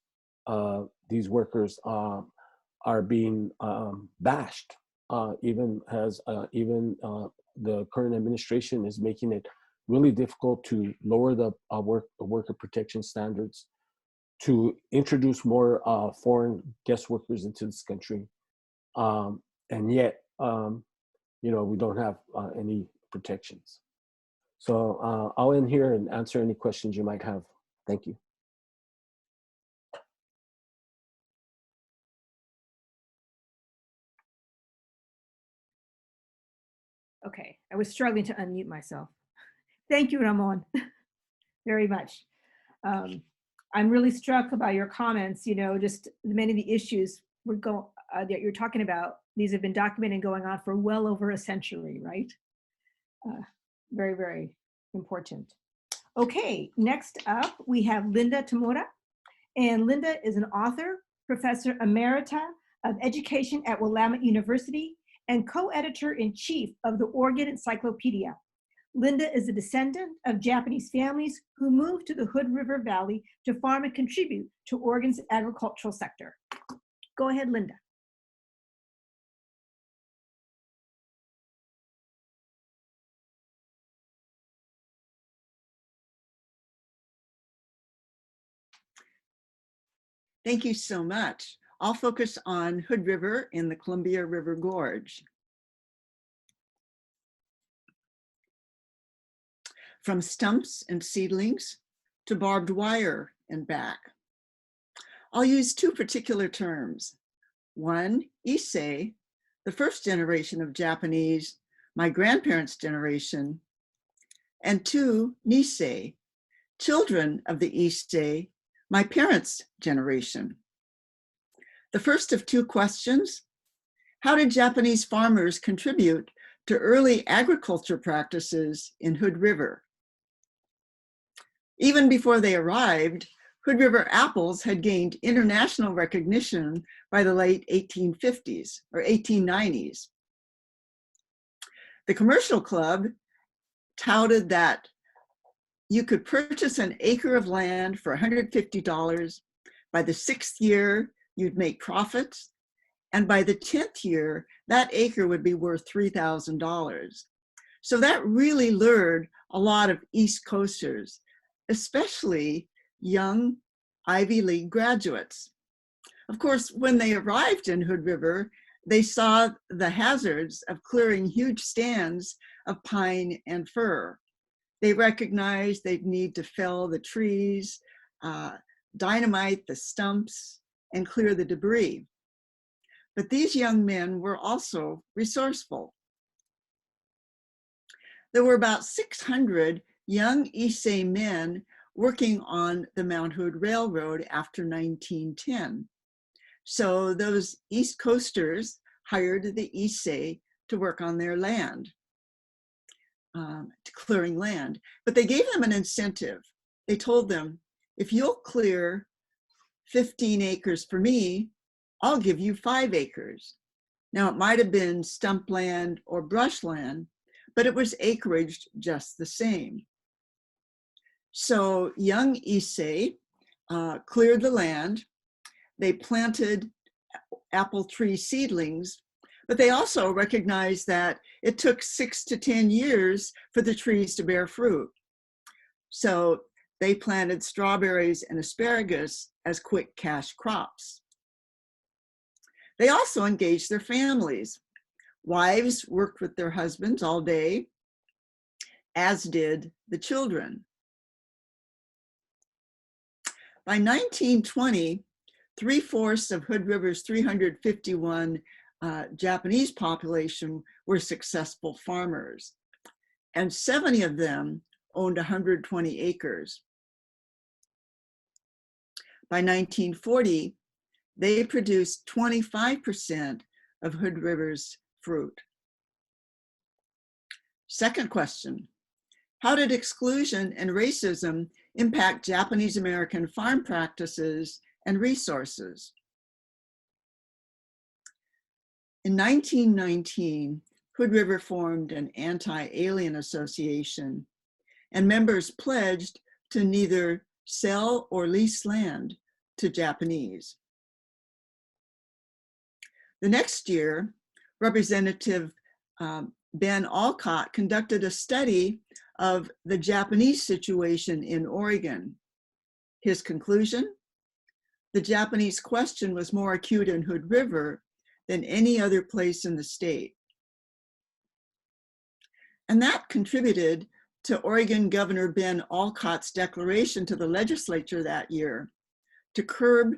these workers are being bashed. Even the current administration is making it really difficult to lower the worker protection standards, to introduce more foreign guest workers into this country, and yet we don't have any protections. So I'll end here and answer any questions you might have. Thank you. Okay, I was struggling to unmute myself. Thank you, Ramon, very much. I'm really struck by your comments, just many of the issues that you're talking about. These have been documented and going on for well over a century, right? Very, very important. Okay, next up, we have Linda Tamura. And Linda is an author, professor emerita of education at Willamette University, and co-editor-in-chief of the Oregon Encyclopedia. Linda is a descendant of Japanese families who moved to the Hood River Valley to farm and contribute to Oregon's agricultural sector. Go ahead, Linda. Thank you so much. I'll focus on Hood River in the Columbia River Gorge. from stumps and seedlings to barbed wire and back. I'll use two particular terms. One, Issei, the first generation of Japanese, my grandparents' generation, and two, Nisei, children of the Issei, my parents' generation. The first of two questions, how did Japanese farmers contribute to early agriculture practices in Hood River? Even before they arrived, Hood River apples had gained international recognition by the late 1850s or 1890s. The commercial club touted that you could purchase an acre of land for $150. By the 6th year, you'd make profits. And by the 10th year, that acre would be worth $3,000. So that really lured a lot of East Coasters, especially young Ivy League graduates. Of course, when they arrived in Hood River, they saw the hazards of clearing huge stands of pine and fir. They recognized they'd need to fell the trees, dynamite the stumps, and clear the debris. But these young men were also resourceful. There were about 600 young Issei men working on the Mount Hood Railroad after 1910. So those East Coasters hired the Issei to work on their land, to clearing land. But they gave them an incentive. They told them, if you'll clear 15 acres for me, I'll give you 5 acres. Now, it might have been stump land or brush land, but it was acreage just the same. So young Issei cleared the land. They planted apple tree seedlings, but they also recognized that it took 6 to 10 years for the trees to bear fruit. So they planted strawberries and asparagus as quick cash crops. They also engaged their families. Wives worked with their husbands all day, as did the children. By 1920, 3/4 of Hood River's 351 Japanese population were successful farmers, and 70 of them owned 120 acres. By 1940, they produced 25% of Hood River's fruit. Second question, how did exclusion and racism impact Japanese American farm practices and resources? In 1919, Hood River formed an anti-alien association, and members pledged to neither sell or lease land to Japanese. The next year, Representative Ben Alcott conducted a study of the Japanese situation in Oregon. His conclusion, the Japanese question was more acute in Hood River than any other place in the state. And that contributed to Oregon Governor Ben Alcott's declaration to the legislature that year to curb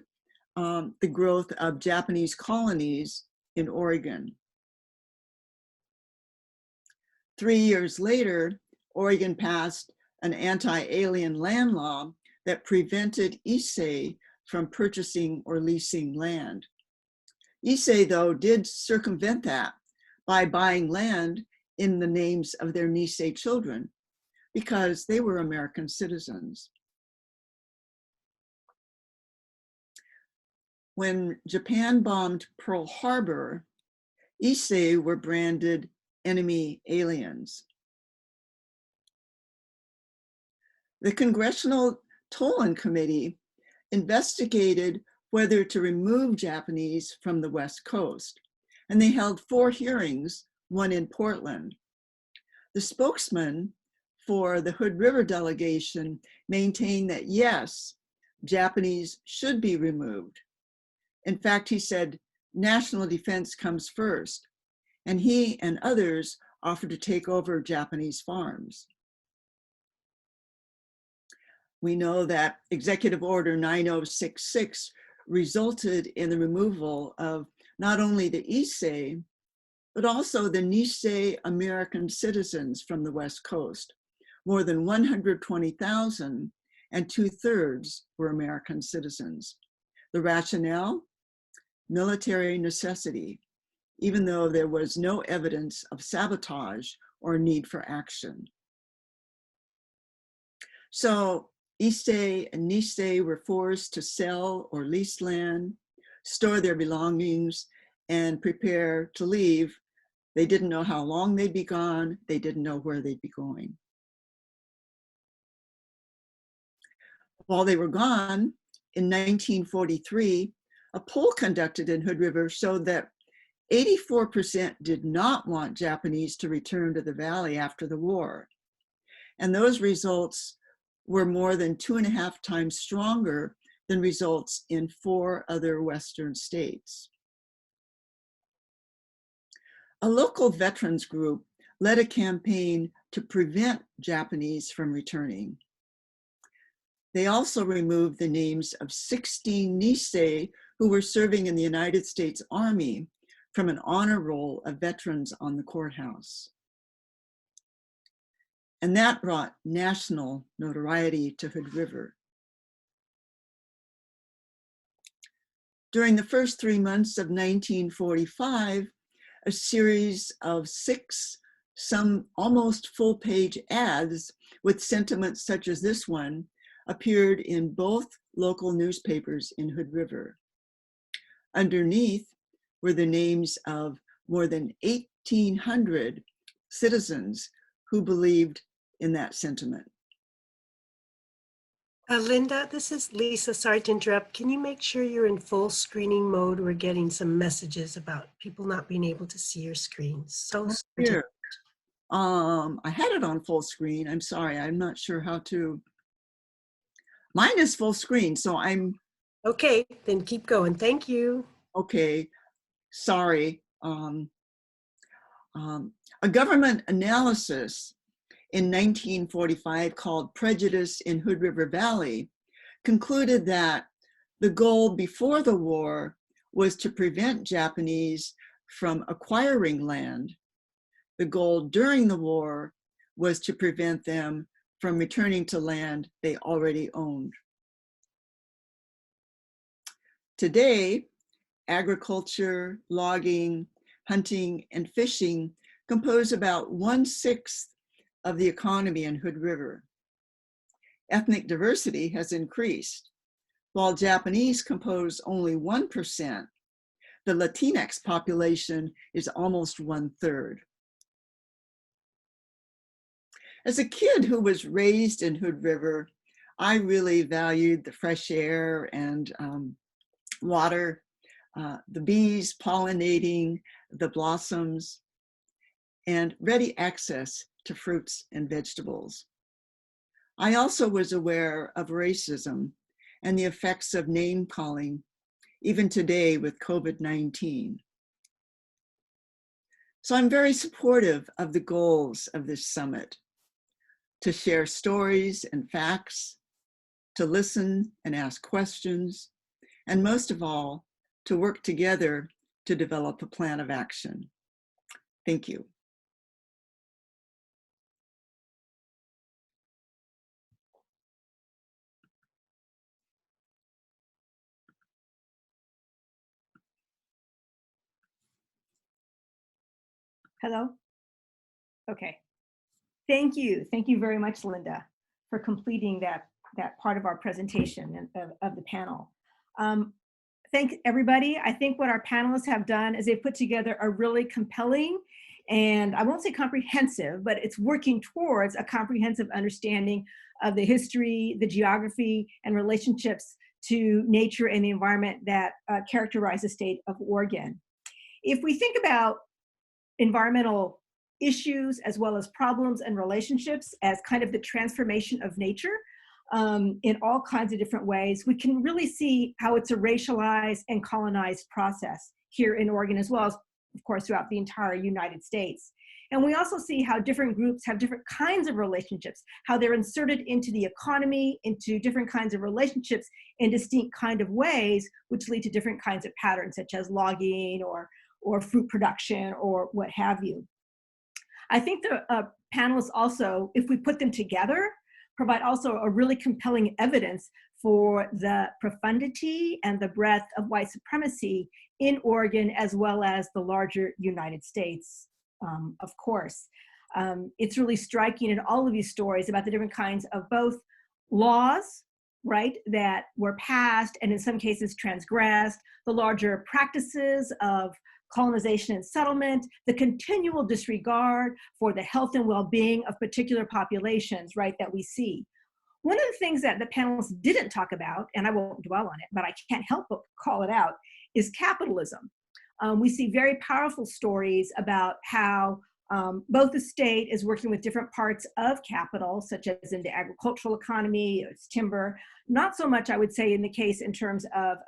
the growth of Japanese colonies in Oregon. 3 years later, Oregon passed an anti-alien land law that prevented Issei from purchasing or leasing land. Issei, though, did circumvent that by buying land in the names of their Nisei children because they were American citizens. When Japan bombed Pearl Harbor, Issei were branded enemy aliens. The Congressional Tolan Committee investigated whether to remove Japanese from the West Coast, and they held 4 hearings, one in Portland. The spokesman for the Hood River delegation maintained that yes, Japanese should be removed. In fact, he said, national defense comes first, and he and others offered to take over Japanese farms. we know that Executive Order 9066 resulted in the removal of not only the Issei, but also the Nisei American citizens from the West Coast. More than 120,000, and 2/3 were American citizens. The rationale? Military necessity, even though there was no evidence of sabotage or need for action. So Issei and Nisei were forced to sell or lease land, store their belongings, and prepare to leave. They didn't know how long they'd be gone. They didn't know where they'd be going. While they were gone, in 1943, a poll conducted in Hood River showed that 84% did not want Japanese to return to the valley after the war. And those results were more than 2.5 times stronger than results in 4 other Western states. A local veterans group led a campaign to prevent Japanese from returning. They also removed the names of 16 Nisei who were serving in the United States Army from an honor roll of veterans on the courthouse. And that brought national notoriety to Hood River. During the first 3 months of 1945, a series of 6, some almost full-page ads with sentiments such as this one appeared in both local newspapers in Hood River. Underneath were the names of more than 1,800 citizens who believed in that sentiment. Linda, this is Lisa. Sorry to interrupt. Can you make sure you're in full screening mode? We're getting some messages about people not being able to see your screen. So sorry. Here. I had it on full screen. I'm sorry. I'm not sure how to. Mine is full screen, so I'm. Okay, then keep going. Thank you. Okay, sorry. A government analysis in 1945 called Prejudice in Hood River Valley concluded that the goal before the war was to prevent Japanese from acquiring land. The goal during the war was to prevent them from returning to land they already owned. Today, agriculture, logging, hunting, and fishing compose about 1/6 of the economy in Hood River. Ethnic diversity has increased. While Japanese compose only 1%, the Latinx population is almost 1/3. As a kid who was raised in Hood River, I really valued the fresh air and water, the bees pollinating the blossoms, and ready access to fruits and vegetables. I also was aware of racism and the effects of name calling, even today with COVID-19. So I'm very supportive of the goals of this summit: to share stories and facts, to listen and ask questions, and most of all, to work together to develop a plan of action. Thank you. Hello? Okay. Thank you. Thank you very much, Linda, for completing that part of our presentation of the panel. Thank everybody. I think what our panelists have done is they've put together a really compelling, and I won't say comprehensive, but it's working towards a comprehensive understanding of the history, the geography, and relationships to nature and the environment that characterize the state of Oregon. If we think about environmental issues as well as problems and relationships as kind of the transformation of nature in all kinds of different ways, we can really see how it's a racialized and colonized process here in Oregon, as well as of course, throughout the entire United States. And we also see how different groups have different kinds of relationships, how they're inserted into the economy, into different kinds of relationships in distinct kind of ways, which lead to different kinds of patterns, such as logging or fruit production or what have you. I think the panelists also, if we put them together, provide also a really compelling evidence for the profundity and the breadth of white supremacy in Oregon, as well as the larger United States, of course. It's really striking in all of these stories about the different kinds of both laws, right, that were passed and in some cases transgressed, the larger practices of colonization and settlement, the continual disregard for the health and well-being of particular populations, right, that we see. One of the things that the panelists didn't talk about, and I won't dwell on it, but I can't help but call it out, is capitalism. We see very powerful stories about how both the state is working with different parts of capital, such as in the agricultural economy, it's timber, not so much, I would say, in the case in terms of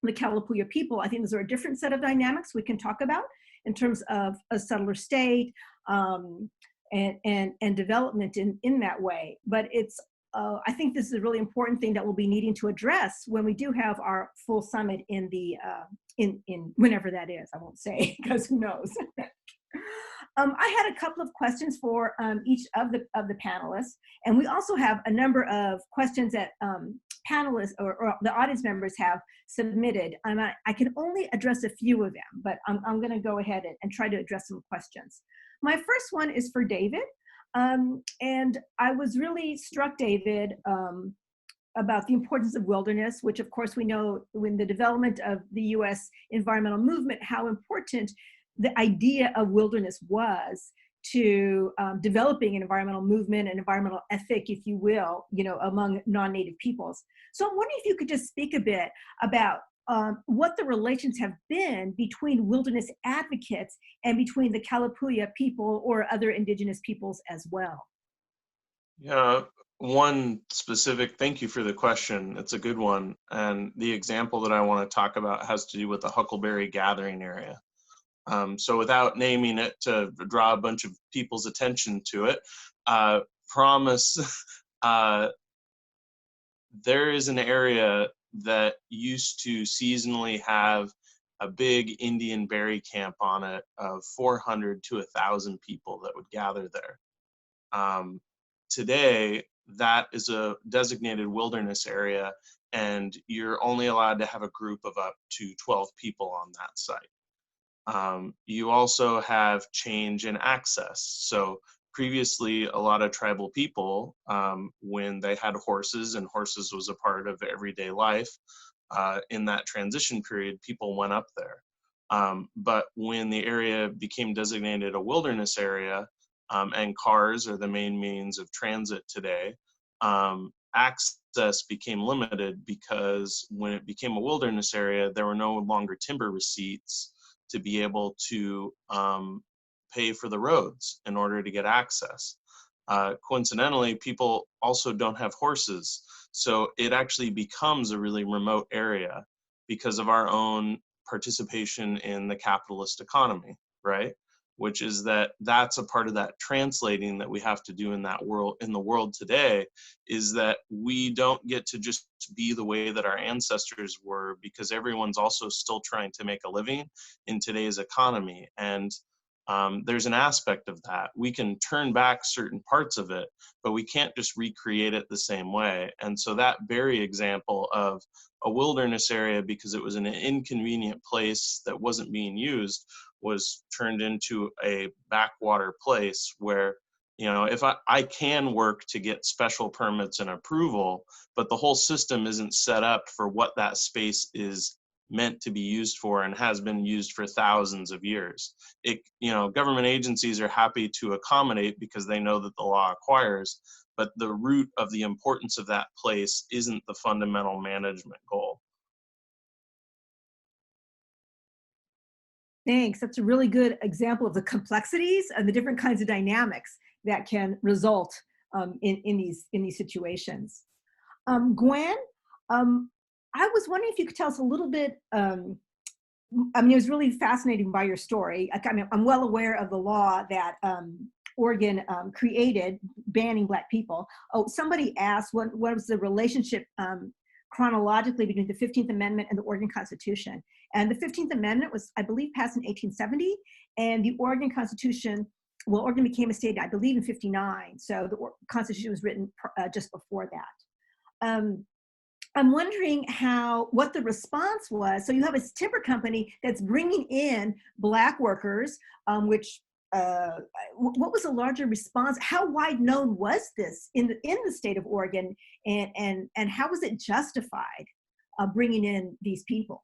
the Kalapuya people. I think those are a different set of dynamics we can talk about in terms of a settler state and development in that way. But it's, I think this is a really important thing that we'll be needing to address when we do have our full summit in the, in whenever that is, I won't say, because who knows. I had a couple of questions for each of the panelists, and we also have a number of questions that panelists or the audience members have submitted. I can only address a few of them, but I'm going to go ahead and try to address some questions. My first one is for David, and I was really struck, David, about the importance of wilderness, which of course we know when the development of the US environmental movement, how important the idea of wilderness was to developing an environmental movement, an environmental ethic, if you will, among non-native peoples. So I'm wondering if you could just speak a bit about what the relations have been between wilderness advocates and between the Kalapuya people or other indigenous peoples as well. Yeah, one specific, thank you for the question. It's a good one. And the example that I want to talk about has to do with the Huckleberry Gathering area. So without naming it to draw a bunch of people's attention to it, promise there is an area that used to seasonally have a big Indian berry camp on it of 400 to 1,000 people that would gather there. Today, that is a designated wilderness area, and you're only allowed to have a group of up to 12 people on that site. You also have change in access. So previously, a lot of tribal people, when they had horses, and horses was a part of everyday life, in that transition period, people went up there. But when the area became designated a wilderness area, and cars are the main means of transit today, access became limited because when it became a wilderness area, there were no longer timber receipts to be able to pay for the roads in order to get access. Coincidentally, people also don't have horses, so it actually becomes a really remote area because of our own participation in the capitalist economy, right? Which is that's a part of that translating that we have to do in that world, in the world today, is that we don't get to just be the way that our ancestors were, because everyone's also still trying to make a living in today's economy. And there's an aspect of that. We can turn back certain parts of it, but we can't just recreate it the same way. And so that very example of a wilderness area, because it was an inconvenient place that wasn't being used, was turned into a backwater place where, if I can work to get special permits and approval, but the whole system isn't set up for what that space is meant to be used for and has been used for thousands of years. Government agencies are happy to accommodate because they know that the law requires, but the root of the importance of that place isn't the fundamental management goal. Thanks. That's a really good example of the complexities and the different kinds of dynamics that can result in these situations. Gwen, I was wondering if you could tell us a little bit I mean, it was really fascinating by your story. I mean, I'm well aware of the law that Oregon created banning Black people. Oh, somebody asked what was the relationship chronologically between the 15th Amendment and the Oregon Constitution. And the 15th Amendment was, I believe, passed in 1870, and the Oregon Constitution, well, Oregon became a state, I believe, in 59. So the Constitution was written just before that. I'm wondering what the response was. So you have a timber company that's bringing in Black workers, which what was the larger response? How wide known was this in the state of Oregon, and how was it justified bringing in these people?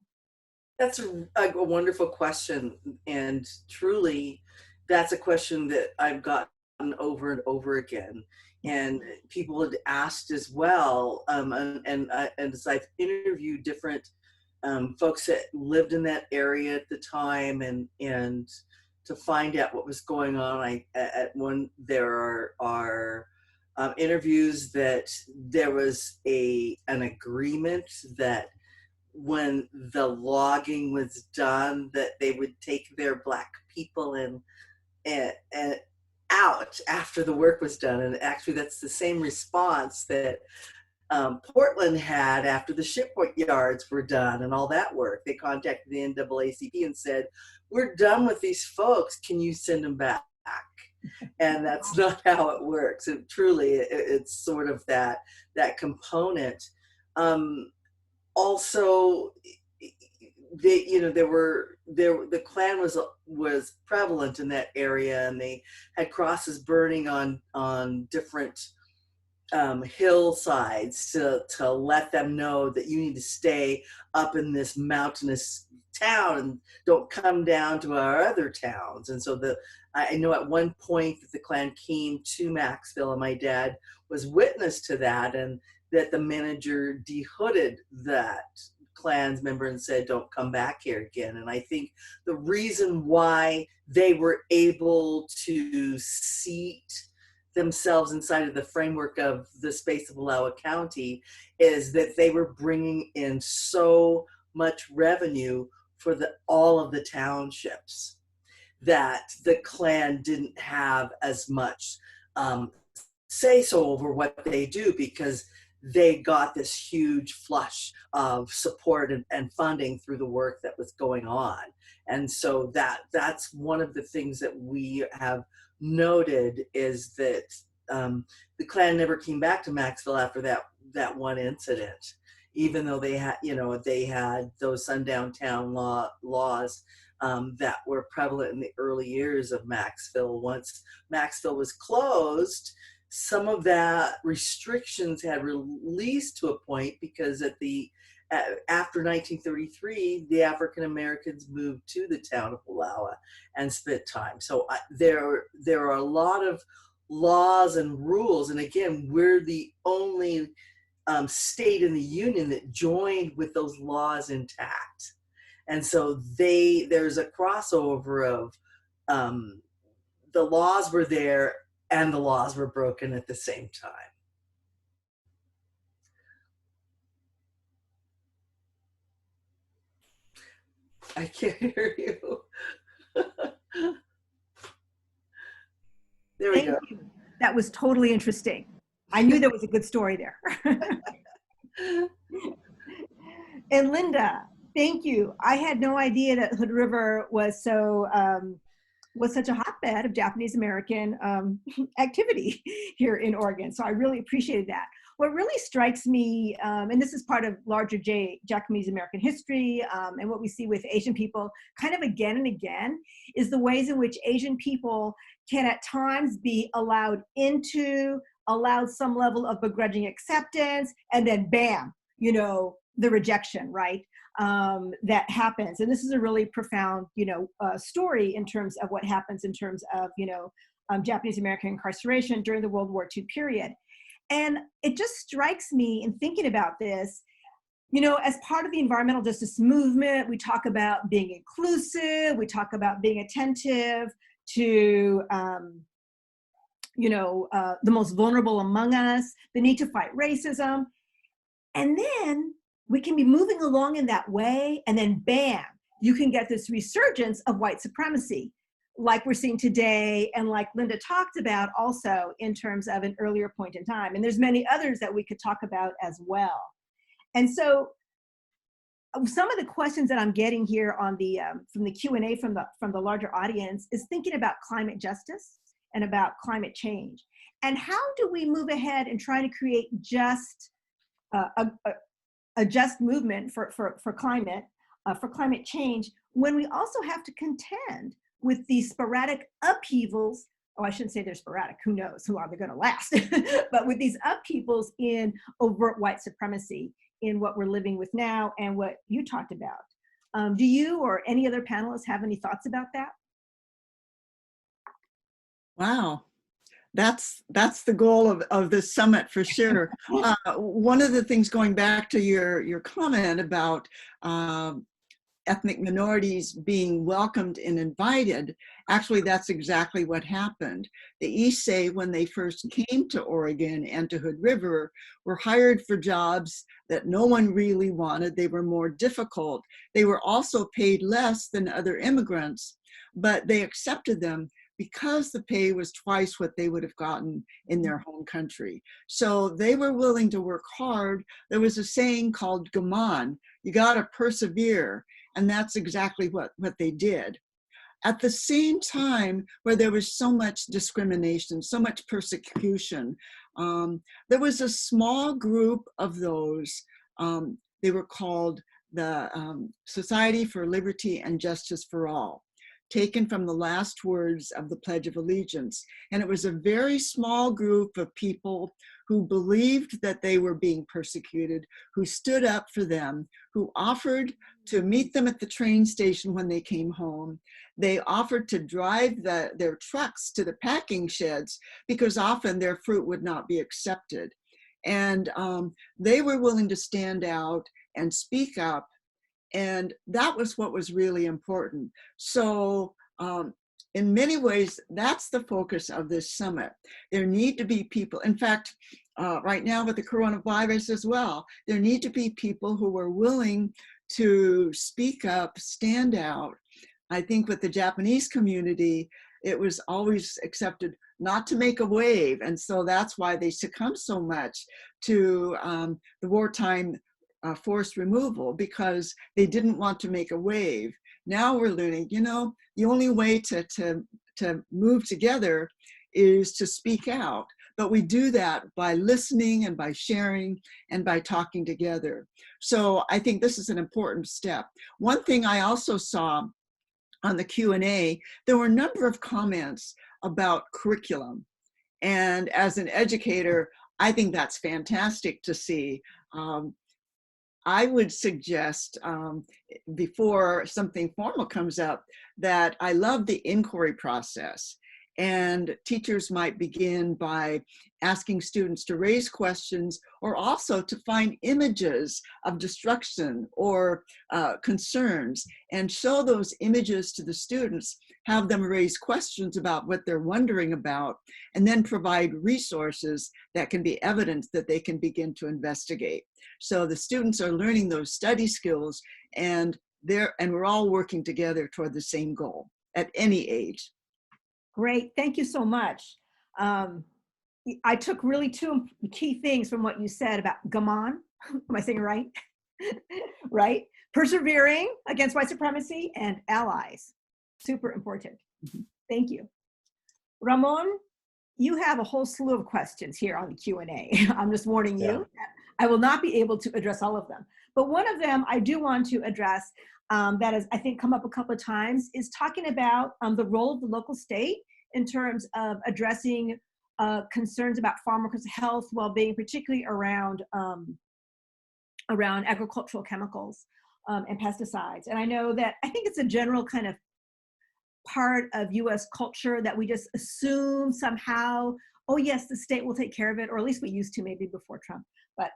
That's a wonderful question, and truly, that's a question that I've gotten over and over again. And people had asked as well, and as I've interviewed different folks that lived in that area at the time, and to find out what was going on, there are interviews that there was an agreement that when the logging was done, that they would take their Black people and out after the work was done. And actually that's the same response that Portland had after the shipyards were done and all that work. They contacted the NAACP and said, we're done with these folks, can you send them back? And that's not how it works. And truly, it's sort of that component. Also, the Klan was prevalent in that area, and they had crosses burning on different hillsides to let them know that you need to stay up in this mountainous town and don't come down to our other towns. And so I know at one point that the Klan came to Maxville, and my dad was witness to that, and that the manager dehooded that Klan's member and said, don't come back here again. And I think the reason why they were able to seat themselves inside of the framework of the space of Wallowa County is that they were bringing in so much revenue for all of the townships that the Klan didn't have as much say-so over what they do, because they got this huge flush of support and funding through the work that was going on. And so that's one of the things that we have noted, is that the Klan never came back to Maxville after that one incident, even though they had those sundown town laws that were prevalent in the early years of Maxville. Once Maxville was closed, some of that restrictions had released to a point, because after 1933, the African Americans moved to the town of Wallowa and spent time. So there are a lot of laws and rules, and again, we're the only state in the union that joined with those laws intact. And so there's a crossover of the laws were there and the laws were broken at the same time. I can't hear you. There we go. Thank you. That was totally interesting. I knew there was a good story there. And Linda, thank you. I had no idea that Hood River was such a hotbed of Japanese American activity here in Oregon. So I really appreciated that. What really strikes me, and this is part of larger Japanese American history, and what we see with Asian people kind of again and again, is the ways in which Asian people can at times be allowed some level of begrudging acceptance, and then bam, the rejection, right? That happens. And this is a really profound, story in terms of what happens in terms of, Japanese American incarceration during the World War II period. And it just strikes me in thinking about this, as part of the environmental justice movement, we talk about being inclusive, we talk about being attentive to, the most vulnerable among us, the need to fight racism. And then we can be moving along in that way, and then bam, you can get this resurgence of white supremacy, like we're seeing today, and like Linda talked about also in terms of an earlier point in time. And there's many others that we could talk about as well. And so some of the questions that I'm getting here on the from the Q&A from the larger audience is thinking about climate justice and about climate change. And how do we move ahead and try to create just a just movement for climate change when we also have to contend with these sporadic upheavals? Oh, I shouldn't say they're sporadic, who knows how long they're going to last, but with these upheavals in overt white supremacy in what we're living with now and what you talked about. Do you or any other panelists have any thoughts about that? Wow. That's the goal of this summit for sure. One of the things, going back to your comment about ethnic minorities being welcomed and invited, actually that's exactly what happened. The Issei, when they first came to Oregon and to Hood River, were hired for jobs that no one really wanted. They were more difficult. They were also paid less than other immigrants, but they accepted them because the pay was twice what they would have gotten in their home country. So they were willing to work hard. There was a saying called gaman, you gotta persevere. And that's exactly what they did. At the same time, where there was so much discrimination, so much persecution, there was a small group of those, they were called the Society for Liberty and Justice for All, taken from the last words of the Pledge of Allegiance. And it was a very small group of people who believed that they were being persecuted, who stood up for them, who offered to meet them at the train station when they came home. They offered to drive their trucks to the packing sheds because often their fruit would not be accepted. And they were willing to stand out and speak up. And that was what was really important. So in many ways, that's the focus of this summit. There need to be people, in fact, right now with the coronavirus as well, there need to be people who are willing to speak up, stand out. I think with the Japanese community, it was always accepted not to make a wave. And so that's why they succumb so much to the wartime forced removal, because they didn't want to make a wave. Now we're learning, you know, the only way to move together is to speak out. But we do that by listening and by sharing and by talking together. So I think this is an important step. One thing I also saw on the Q&A, there were a number of comments about curriculum. And as an educator, I think that's fantastic to see. I would suggest, before something formal comes up, that I love the inquiry process. And teachers might begin by asking students to raise questions, or also to find images of destruction or concerns, and show those images to the students, have them raise questions about what they're wondering about, and then provide resources that can be evidence that they can begin to investigate. So the students are learning those study skills, and we're all working together toward the same goal at any age. Great, thank you so much. I took really two key things from what you said about gaman. Am I saying it right? Right? Persevering against white supremacy and allies. Super important. Thank you. Ramon, you have a whole slew of questions here on the Q&A. I'm just warning you. I will not be able to address all of them. But one of them I do want to address that has, I think, come up a couple of times, is talking about the role of the local state in terms of addressing concerns about farm workers' health, well-being, particularly around agricultural chemicals and pesticides. And I know that I think it's a general kind of part of US culture that we just assume somehow, oh yes, the state will take care of it, or at least we used to, maybe before Trump. But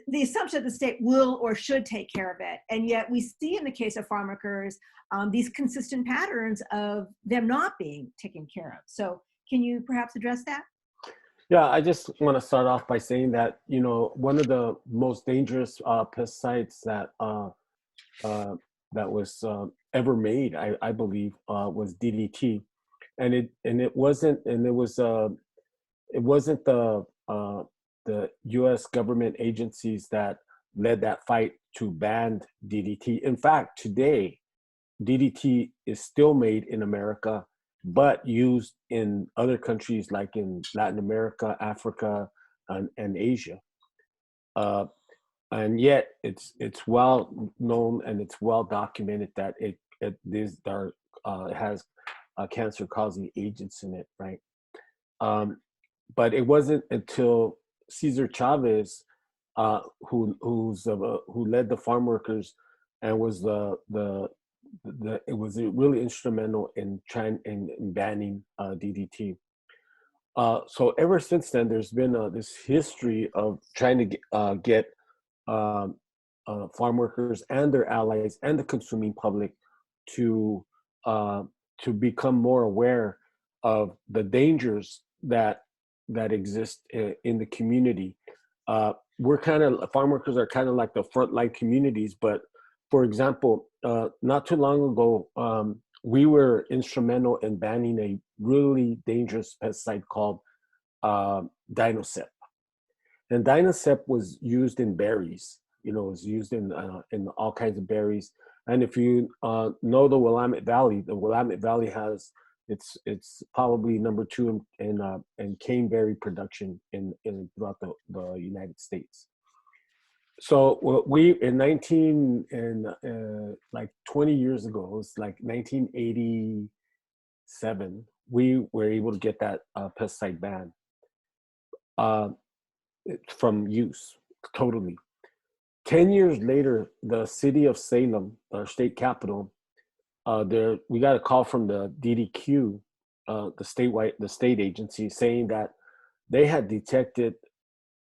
the assumption that the state will or should take care of it. And yet we see in the case of farm workers, these consistent patterns of them not being taken care of. So can you perhaps address that? Yeah, I just want to start off by saying that, you know, one of the most dangerous pesticides that that was ever made, I believe, was DDT, and it wasn't the U.S. government agencies that led that fight to ban DDT. In fact, today, DDT is still made in America, but used in other countries like in Latin America, Africa, and Asia. And yet, it's well known and it's well documented that it has cancer-causing agents in it, right? But it wasn't until Cesar Chavez, who led the farm workers, and was it was really instrumental in banning DDT. So ever since then, there's been this history of trying to get farm workers and their allies and the consuming public to become more aware of the dangers that exist in the community. Farm workers are kind of like the frontline communities, but for example, not too long ago, we were instrumental in banning a really dangerous pesticide called Dinosep. And Dinosep was used in berries. It was used in all kinds of berries. And if you know the Willamette Valley has it's probably number 2 in caneberry production throughout the United States. So we like 20 years ago, it was like 1987, we were able to get that pesticide ban from use totally. 10 years later, the city of Salem, our state capital, we got a call from the DDQ, the state agency, saying that they had detected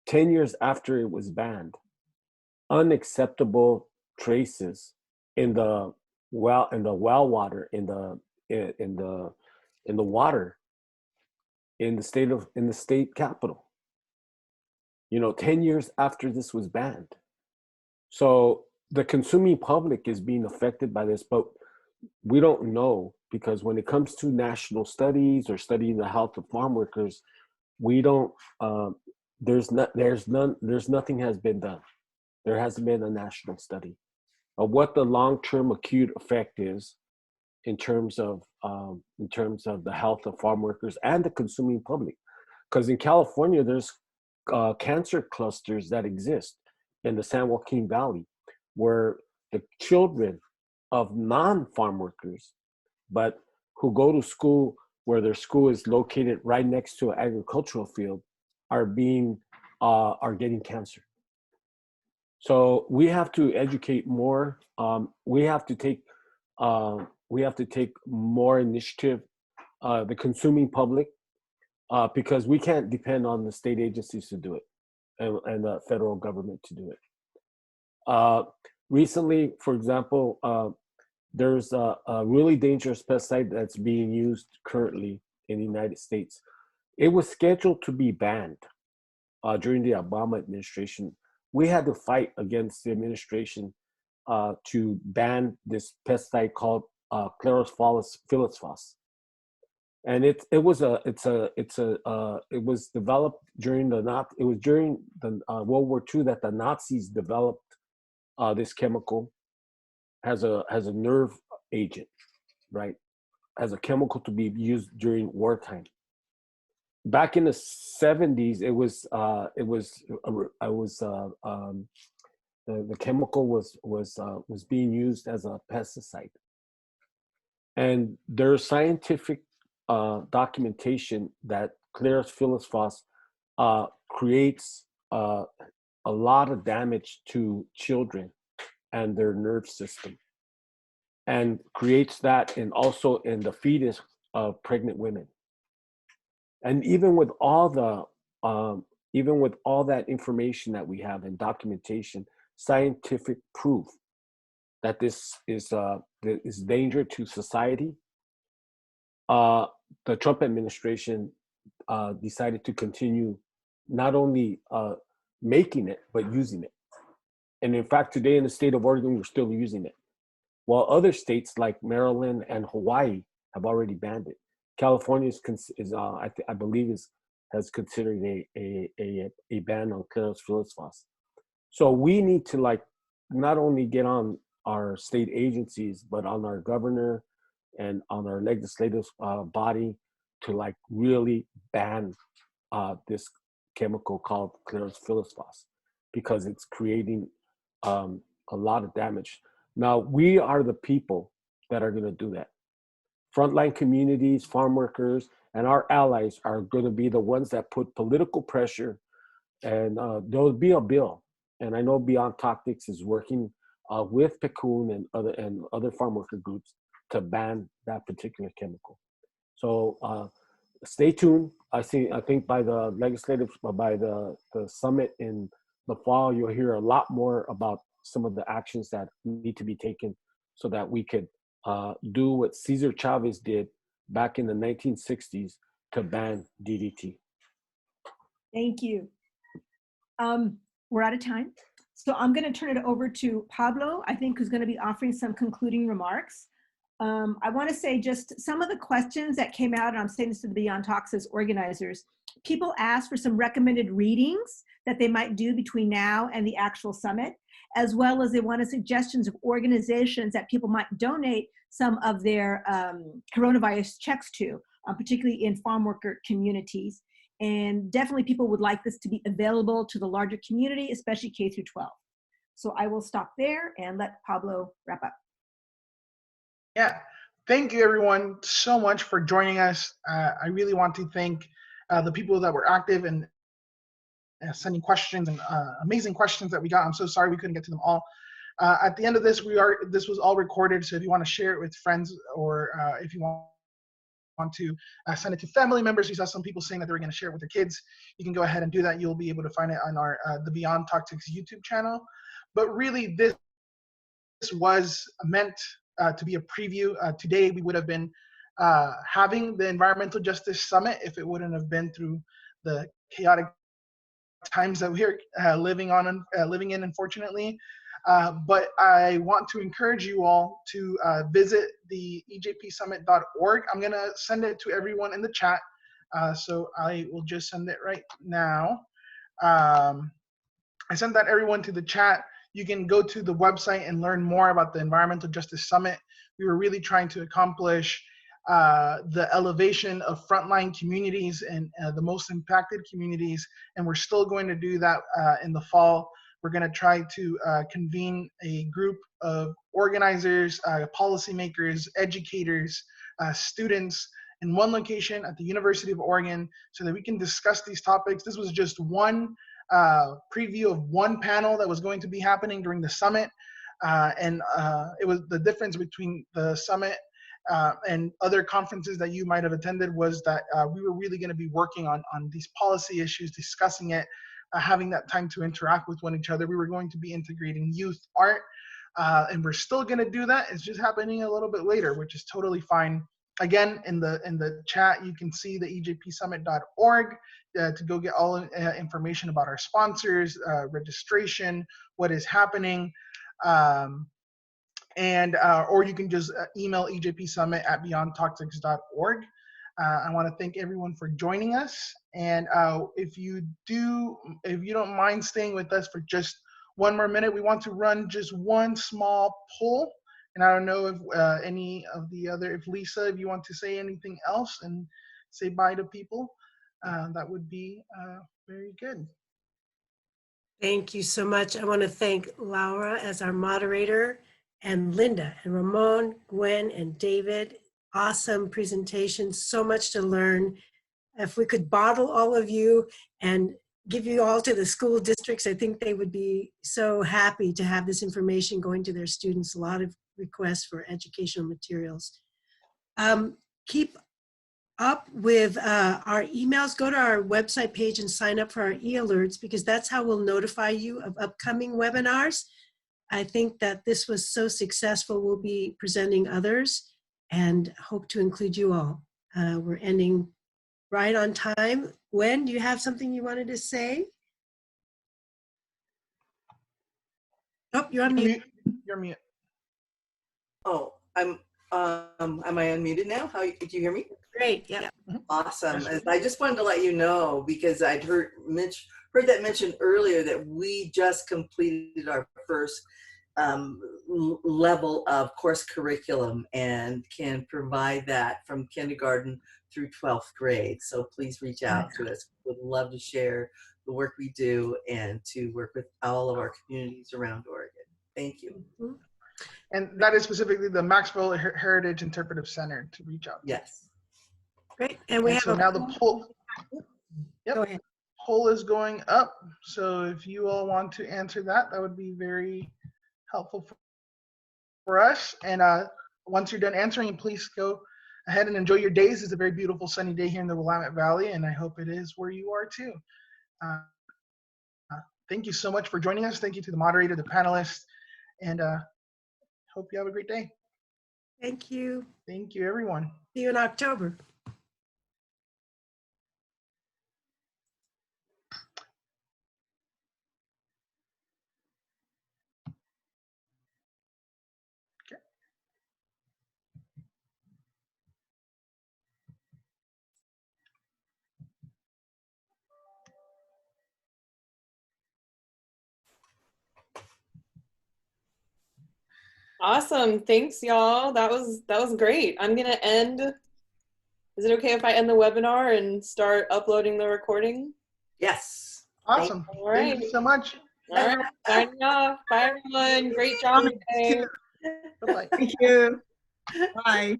10 years after it was banned, unacceptable traces in the well water in the water in the state capital. 10 years after this was banned. So the consuming public is being affected by this, but we don't know, because when it comes to national studies or studying the health of farm workers, we don't. Nothing has been done. There hasn't been a national study of what the long-term acute effect is in terms of the health of farm workers and the consuming public. Because in California, there's cancer clusters that exist in the San Joaquin Valley, where the children of non-farm workers, but who go to school where their school is located right next to an agricultural field, are getting cancer. So we have to educate more. We have to take more initiative, the consuming public, because we can't depend on the state agencies to do it and the federal government to do it. Recently, for example, there's a really dangerous pesticide that's being used currently in the United States. It was scheduled to be banned during the Obama administration. We had to fight against the administration to ban this pesticide called Chlorphos. And it was developed during the World War II that the Nazis developed this chemical as a nerve agent, right? As a chemical to be used during wartime. Back in the 70s, the chemical was being used as a pesticide, and there's scientific documentation that Chlorphos creates a lot of damage to children and their nerve system, and creates that also in the fetus of pregnant women. And even with all that information that we have and documentation, scientific proof that this is danger to society, the Trump administration decided to continue not only making it, but using it. And in fact, today in the state of Oregon, we're still using it. while other states like Maryland and Hawaii have already banned it. California I believe has considered a ban on Claros philosphos. So we need to like not only get on our state agencies, but on our governor and on our legislative body to like really ban this chemical called Claros philosphos, because it's creating a lot of damage. Now, we are the people that are going to do that. Frontline communities, farm workers, and our allies are going to be the ones that put political pressure, and there'll be a bill. And I know Beyond Toxics is working with PCUN and other farm worker groups to ban that particular chemical. So stay tuned. I think by the summit in the fall, you'll hear a lot more about some of the actions that need to be taken so that we could do what Cesar Chavez did back in the 1960s to ban DDT. Thank you. We're out of time. So I'm going to turn it over to Pablo, I think, who's going to be offering some concluding remarks. I want to say just some of the questions that came out, and I'm saying this to the Beyond Toxics organizers. People asked for some recommended readings that they might do between now and the actual summit, as well as they wanted suggestions of organizations that people might donate some of their coronavirus checks to, particularly in farm worker communities. And definitely people would like this to be available to the larger community, especially K through 12. So I will stop there and let Pablo wrap up. Yeah, thank you everyone so much for joining us. I really want to thank the people that were active and sending questions and amazing questions that we got. I'm so sorry we couldn't get to them all. At the end of this, this was all recorded, so if you want to share it with friends, or if you want to send it to family members, we saw some people saying that they were going to share it with their kids, you can go ahead and do that. You'll be able to find it on our the Beyond Toxics YouTube channel. But really, this was meant to be a preview. Today we would have been having the Environmental Justice Summit if it wouldn't have been through the chaotic times that we're living in, unfortunately. But I want to encourage you all to visit the ejpsummit.org. I'm going to send it to everyone in the chat. So I will just send it right now. I sent that everyone to the chat. You can go to the website and learn more about the Environmental Justice Summit. We were really trying to accomplish the elevation of frontline communities and the most impacted communities, and we're still going to do that in the fall. We're going to try to convene a group of organizers, policymakers, educators, students in one location at the University of Oregon so that we can discuss these topics. This was just one preview of one panel that was going to be happening during the summit. And it was the difference between the summit and other conferences that you might have attended was that we were really going to be working on these policy issues, discussing it, having that time to interact with one another. We were going to be integrating youth art, and we're still going to do that. It's just happening a little bit later, which is totally fine. Again, in the chat, you can see the ejpsummit.org to go get all information about our sponsors, registration, what is happening, or you can just email ejpsummit@beyondtoxics.org. I want to thank everyone for joining us, and if you don't mind staying with us for just one more minute, we want to run just one small poll. And I don't know if if Lisa, if you want to say anything else and say bye to people, that would be very good. Thank you so much. I want to thank Laura as our moderator, and Linda and Ramon, Gwen and David. Awesome presentation, so much to learn. If we could bottle all of you and give you all to the school districts, I think they would be so happy to have this information going to their students. A lot of requests for educational materials. Keep up with our emails. Go to our website page and sign up for our e-alerts, because that's how we'll notify you of upcoming webinars. I think that this was so successful, we'll be presenting others and hope to include you all. We're ending right on time. Gwen, do you have something you wanted to say? Oh, you're on mute. You're mute. Oh, am I unmuted now? How, did you hear me? Great, yeah. Awesome. I just wanted to let you know, because I'd heard that mentioned earlier, that we just completed our first level of course curriculum and can provide that from kindergarten through 12th grade. So please reach out to us. We'd love to share the work we do and to work with all of our communities around Oregon. Thank you. And that is specifically the Maxville Heritage Interpretive Center to reach out to. Yes. Great. And we have So now the poll. Go ahead. Poll is going up. So if you all want to answer that, that would be very helpful for us. And once you're done answering, please go ahead and enjoy your days. It's a very beautiful sunny day here in the Willamette Valley, and I hope it is where you are too. Thank you so much for joining us. Thank you to the moderator, the panelists, and hope you have a great day. Thank you. Thank you, everyone. See you in October. Awesome. Thanks, y'all. That was great. I'm gonna end. Is it okay if I end the webinar and start uploading the recording? Yes. Awesome. All right. Thank you so much. All right. Signing off. Bye, everyone. Great job today. Bye-bye. Thank you. Bye.